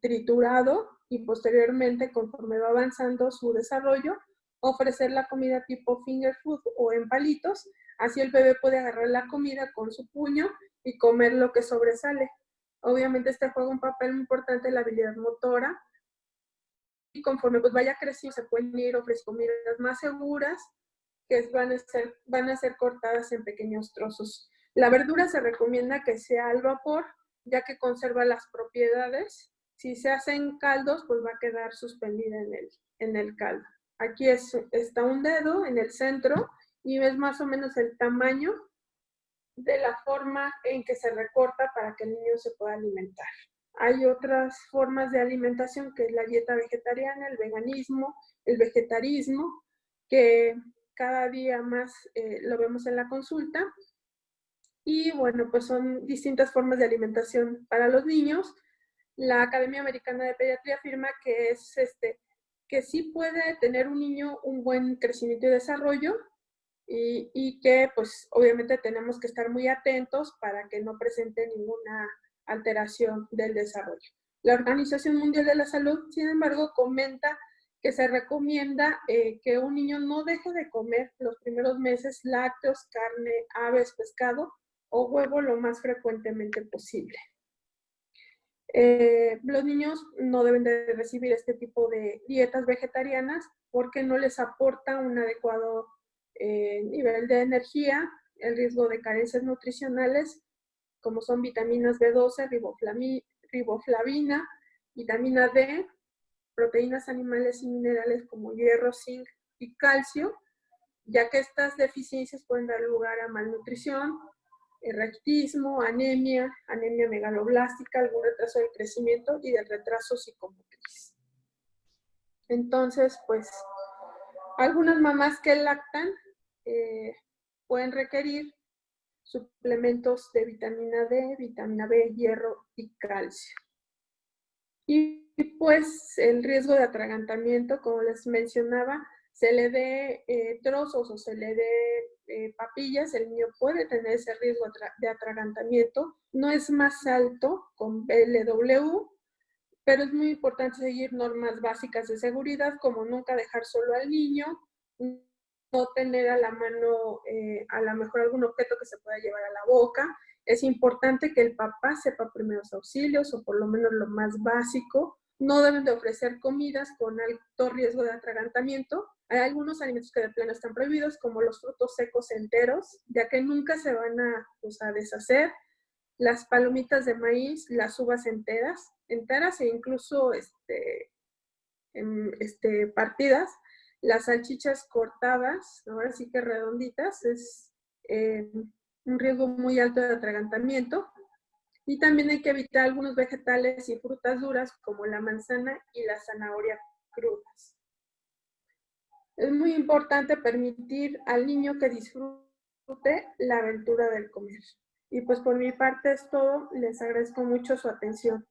triturado y posteriormente, conforme va avanzando su desarrollo, ofrecer la comida tipo finger food o en palitos. Así el bebé puede agarrar la comida con su puño y comer lo que sobresale. Obviamente este juega un papel muy importante en la habilidad motora. Y conforme pues vaya creciendo, se pueden ir ofreciendo comidas más seguras, que van a ser cortadas en pequeños trozos. La verdura se recomienda que sea al vapor, ya que conserva las propiedades. Si se hacen caldos, pues va a quedar suspendida en el caldo. Aquí está un dedo en el centro y es más o menos el tamaño de la forma en que se recorta para que el niño se pueda alimentar. Hay otras formas de alimentación, que es la dieta vegetariana, el veganismo, el vegetarismo, que cada día más lo vemos en la consulta. Y bueno, pues son distintas formas de alimentación para los niños. La Academia Americana de Pediatría afirma que que sí puede tener un niño un buen crecimiento y desarrollo, y que pues obviamente tenemos que estar muy atentos para que no presente ninguna alteración del desarrollo. La Organización Mundial de la Salud, sin embargo, comenta que se recomienda que un niño no deje de comer los primeros meses lácteos, carne, aves, pescado o huevo lo más frecuentemente posible. Los niños no deben de recibir este tipo de dietas vegetarianas porque no les aporta un adecuado nivel de energía, el riesgo de carencias nutricionales, como son vitaminas B12, riboflavina, vitamina D, proteínas animales y minerales como hierro, zinc y calcio, ya que estas deficiencias pueden dar lugar a malnutrición, raquitismo, anemia megaloblástica, algún retraso del crecimiento y del retraso psicomotriz. Entonces, pues, algunas mamás que lactan pueden requerir suplementos de vitamina D, vitamina B, hierro y calcio. Y pues el riesgo de atragantamiento, como les mencionaba, se le dé trozos o se le dé papillas, el niño puede tener ese riesgo de atragantamiento. No es más alto con BLW, pero es muy importante seguir normas básicas de seguridad, como nunca dejar solo al niño, no tener a la mano a lo mejor algún objeto que se pueda llevar a la boca. Es importante que el papá sepa primeros auxilios o por lo menos lo más básico. No deben de ofrecer comidas con alto riesgo de atragantamiento. Hay algunos alimentos que de plano están prohibidos, como los frutos secos enteros, ya que nunca se van a deshacer. Las palomitas de maíz, las uvas enteras e incluso partidas. Las salchichas cortadas, ahora sí que redonditas, es un riesgo muy alto de atragantamiento. Y también hay que evitar algunos vegetales y frutas duras como la manzana y la zanahoria crudas. Es muy importante permitir al niño que disfrute la aventura del comer. Y pues por mi parte es todo. Les agradezco mucho su atención.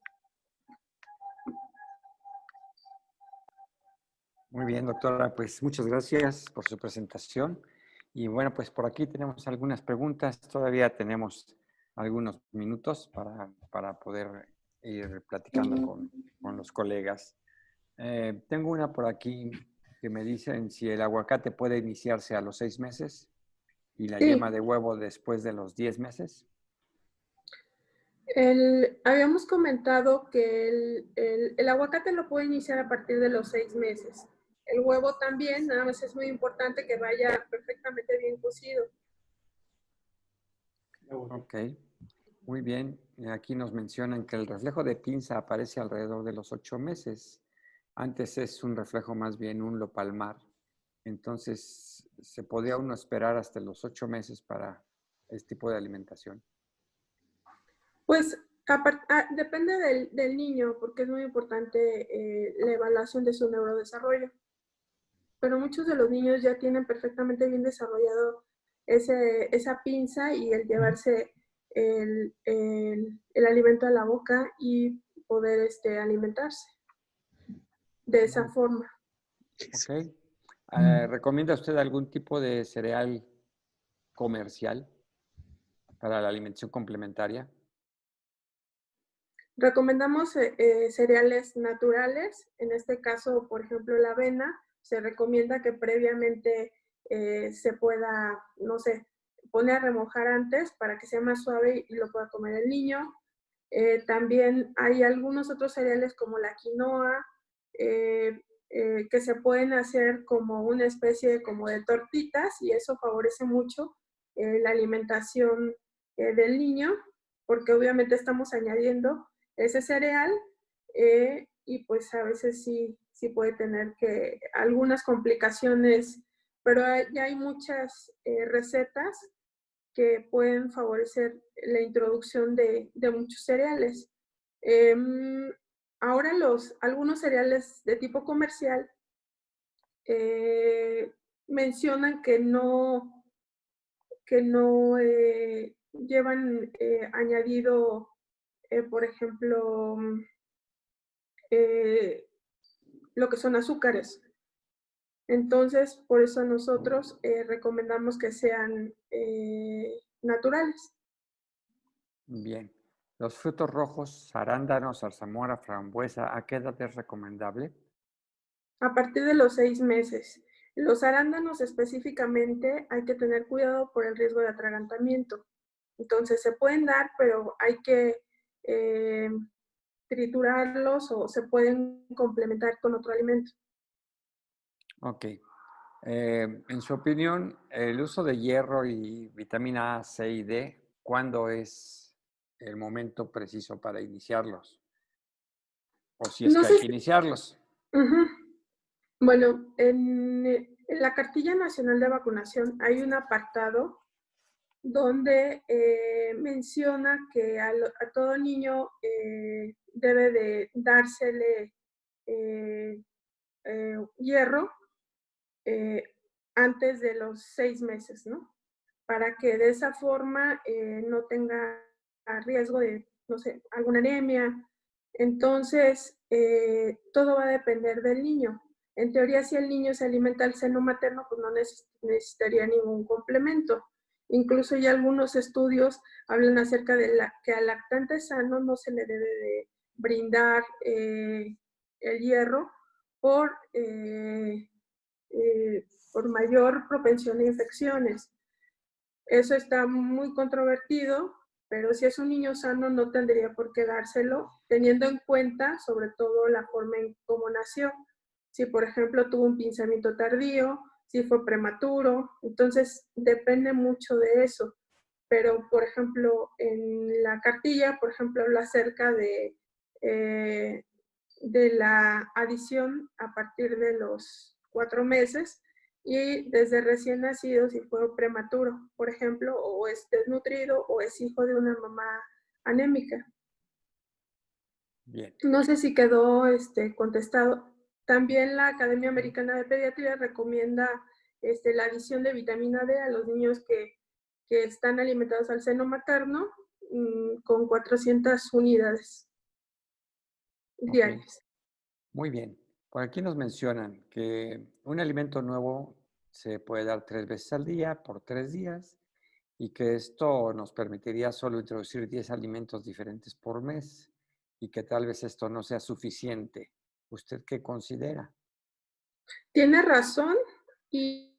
Muy bien, doctora, pues muchas gracias por su presentación. Y bueno, pues por aquí tenemos algunas preguntas. Todavía tenemos algunos minutos para poder ir platicando con los colegas. Tengo una por aquí que me dicen si el aguacate puede iniciarse a los 6 meses y la yema de huevo después de los 10 meses. Habíamos comentado que el aguacate lo puede iniciar a partir de los 6 meses. El huevo también, nada más es muy importante que vaya perfectamente bien cocido. Ok, muy bien. Aquí nos mencionan que el reflejo de pinza aparece alrededor de los 8 meses. Antes es un reflejo más bien un palmar. Entonces, ¿se podría uno esperar hasta los 8 meses para este tipo de alimentación? Pues depende del niño, porque es muy importante la evaluación de su neurodesarrollo. Pero muchos de los niños ya tienen perfectamente bien desarrollado esa pinza y el llevarse el alimento a la boca y poder alimentarse de esa forma. Ok. ¿Recomienda usted algún tipo de cereal comercial para la alimentación complementaria? Recomendamos cereales naturales. En este caso, por ejemplo, la avena. Se recomienda que previamente se pueda, no sé, poner a remojar antes para que sea más suave y lo pueda comer el niño. También hay algunos otros cereales como la quinoa, que se pueden hacer como una especie como de tortitas y eso favorece mucho la alimentación del niño, porque obviamente estamos añadiendo ese cereal y pues a veces sí puede tener algunas complicaciones, pero ya hay muchas recetas que pueden favorecer la introducción de muchos cereales. Ahora algunos cereales de tipo comercial mencionan que no llevan añadido, por ejemplo, lo que son azúcares. Entonces, por eso nosotros recomendamos que sean naturales. Bien. Los frutos rojos, arándanos, zarzamora, frambuesa, ¿a qué edad es recomendable? A partir de los 6 meses. Los arándanos específicamente hay que tener cuidado por el riesgo de atragantamiento. Entonces se pueden dar, pero hay que triturarlos o se pueden complementar con otro alimento. Ok. En su opinión, el uso de hierro y vitamina A, C y D, ¿cuándo es el momento preciso para iniciarlos? O si es No que sé hay que iniciarlos. Bueno, en la Cartilla Nacional de Vacunación hay un apartado donde menciona que a todo niño debe de dársele hierro antes de los 6 meses, ¿no? Para que de esa forma no tenga riesgo de, no sé, alguna anemia. Entonces, todo va a depender del niño. En teoría, si el niño se alimenta al seno materno, pues no necesitaría ningún complemento. Incluso ya algunos estudios hablan acerca de que al lactante sano no se le debe brindar el hierro por, por mayor propensión a infecciones. Eso está muy controvertido, pero si es un niño sano no tendría por qué dárselo, teniendo en cuenta sobre todo la forma en cómo nació. Si, por ejemplo, tuvo un pinzamiento tardío, si fue prematuro, entonces depende mucho de eso. Pero, por ejemplo, en la cartilla, por ejemplo, habla acerca de la adición a partir de los 4 meses y desde recién nacido si fue prematuro, por ejemplo, o es desnutrido o es hijo de una mamá anémica. Bien. No sé si quedó contestado. También la Academia Americana de Pediatría recomienda la adición de vitamina D a los niños que están alimentados al seno materno con 400 unidades diarias. Muy bien. Por aquí nos mencionan que un alimento nuevo se puede dar 3 veces al día por 3 días y que esto nos permitiría solo introducir 10 alimentos diferentes por mes y que tal vez esto no sea suficiente. ¿Usted qué considera? Tiene razón y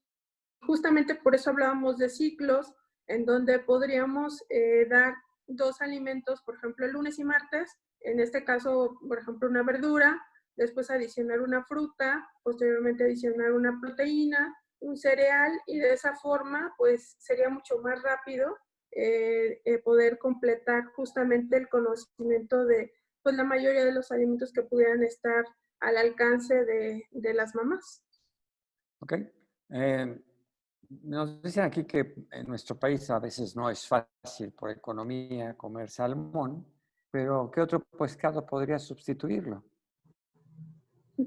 justamente por eso hablábamos de ciclos en donde podríamos dar 2 alimentos, por ejemplo, el lunes y martes, en este caso, por ejemplo, una verdura, después adicionar una fruta, posteriormente adicionar una proteína, un cereal y de esa forma pues sería mucho más rápido poder completar justamente el conocimiento de pues la mayoría de los alimentos que pudieran estar al alcance de las mamás. Ok. Nos dicen aquí que en nuestro país a veces no es fácil por economía comer salmón, pero ¿qué otro pescado podría sustituirlo?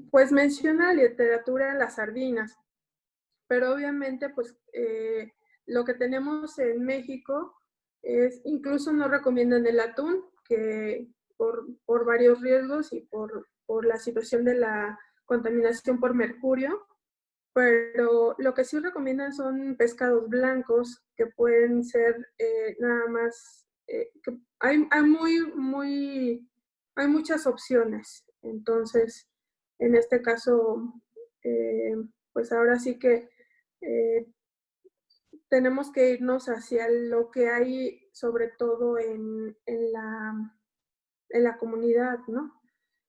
Pues menciona la literatura las sardinas, pero obviamente pues lo que tenemos en México es, incluso no recomiendan el atún, que por varios riesgos y por la situación de la contaminación por mercurio, pero lo que sí recomiendan son pescados blancos que pueden ser nada más, que hay muchas opciones. Entonces, en este caso, eh, pues ahora sí que eh, tenemos que irnos hacia lo que hay, sobre todo en la comunidad, ¿no?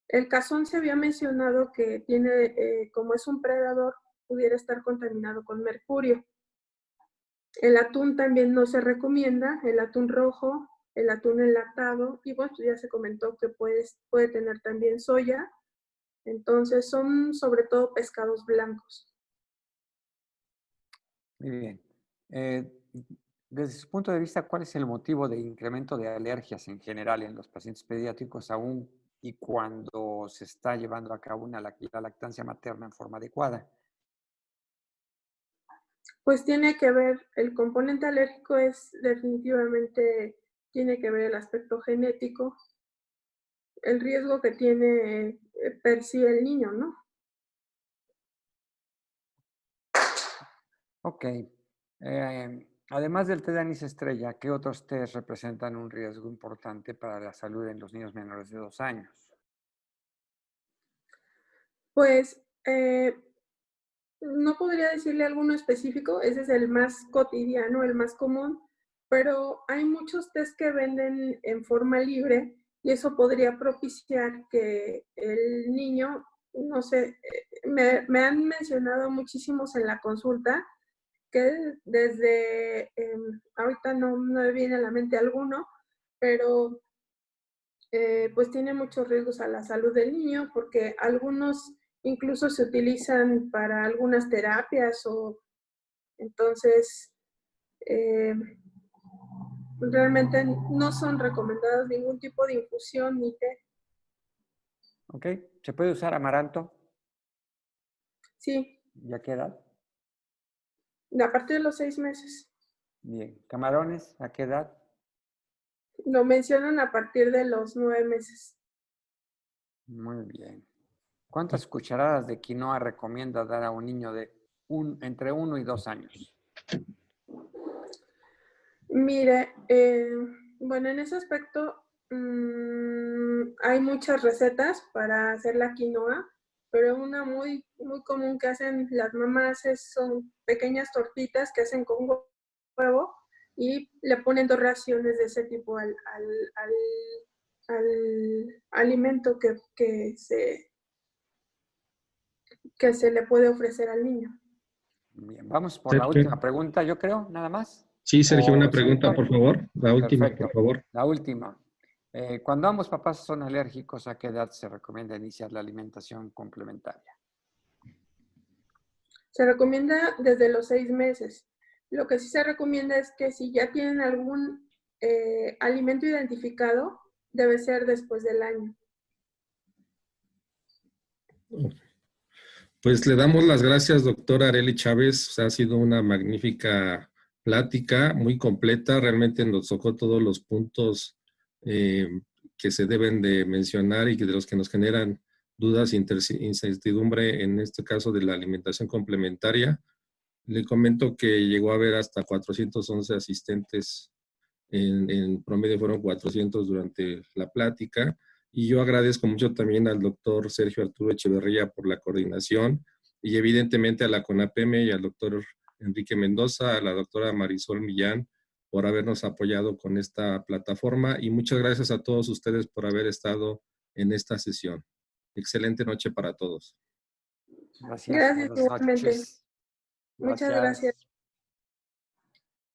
El cazón se había mencionado que tiene, como es un predador, pudiera estar contaminado con mercurio. El atún también no se recomienda, el atún rojo, el atún enlatado, y bueno, ya se comentó que puede tener también soya. Entonces son sobre todo pescados blancos. Muy bien. Desde su punto de vista, ¿cuál es el motivo de incremento de alergias en general en los pacientes pediátricos aún y cuando se está llevando a cabo la lactancia materna en forma adecuada? Pues tiene que ver, el componente alérgico es definitivamente, tiene que ver el aspecto genético, el riesgo que tiene per sí el niño, ¿no? Ok. Además del té de anís estrella, ¿qué otros tés representan un riesgo importante para la salud en los niños menores de 2 años? Pues no podría decirle alguno específico, ese es el más cotidiano, el más común, pero hay muchos test que venden en forma libre y eso podría propiciar que el niño, no sé, me han mencionado muchísimos en la consulta que desde, ahorita no me viene a la mente alguno, pero pues tiene muchos riesgos a la salud del niño porque algunos incluso se utilizan para algunas terapias o entonces realmente no son recomendados ningún tipo de infusión ni té. Ok. ¿Se puede usar amaranto? Sí, ¿Y a qué edad? a partir de los 6 meses. Bien. ¿Camarones? ¿A qué edad? Lo mencionan a partir de los 9 meses. Muy bien. ¿Cuántas cucharadas de quinoa recomienda dar a un niño de entre 1 y 2 años? Mire, bueno, en ese aspecto Hay muchas recetas para hacer la quinoa, pero una muy, muy común que hacen las mamás son pequeñas tortitas que hacen con huevo y le ponen 2 raciones de ese tipo al alimento que se le puede ofrecer al niño. Bien, vamos por la Sergio. última pregunta, yo creo, nada más. Sí, Sergio, una ¿O, pregunta, señor? por favor. La última, Perfecto. por favor. La última. Cuando ambos papás son alérgicos, ¿a qué edad se recomienda iniciar la alimentación complementaria? Se recomienda desde los 6 meses. Lo que sí se recomienda es que si ya tienen algún alimento identificado, debe ser después del año. Pues le damos las gracias, doctora Arely Chávez. O sea, ha sido una magnífica plática, muy completa. Realmente nos tocó todos los puntos que se deben de mencionar y que de los que nos generan dudas e incertidumbre, en este caso de la alimentación complementaria. Le comento que llegó a haber hasta 411 asistentes, en promedio fueron 400 durante la plática. Y yo agradezco mucho también al doctor Sergio Arturo Echeverría por la coordinación y evidentemente a la CONAPEME y al doctor Enrique Mendoza, a la doctora Marisol Millán por habernos apoyado con esta plataforma y muchas gracias a todos ustedes por haber estado en esta sesión. Excelente noche para todos. Gracias. Gracias Buenas igualmente. noches. Muchas gracias.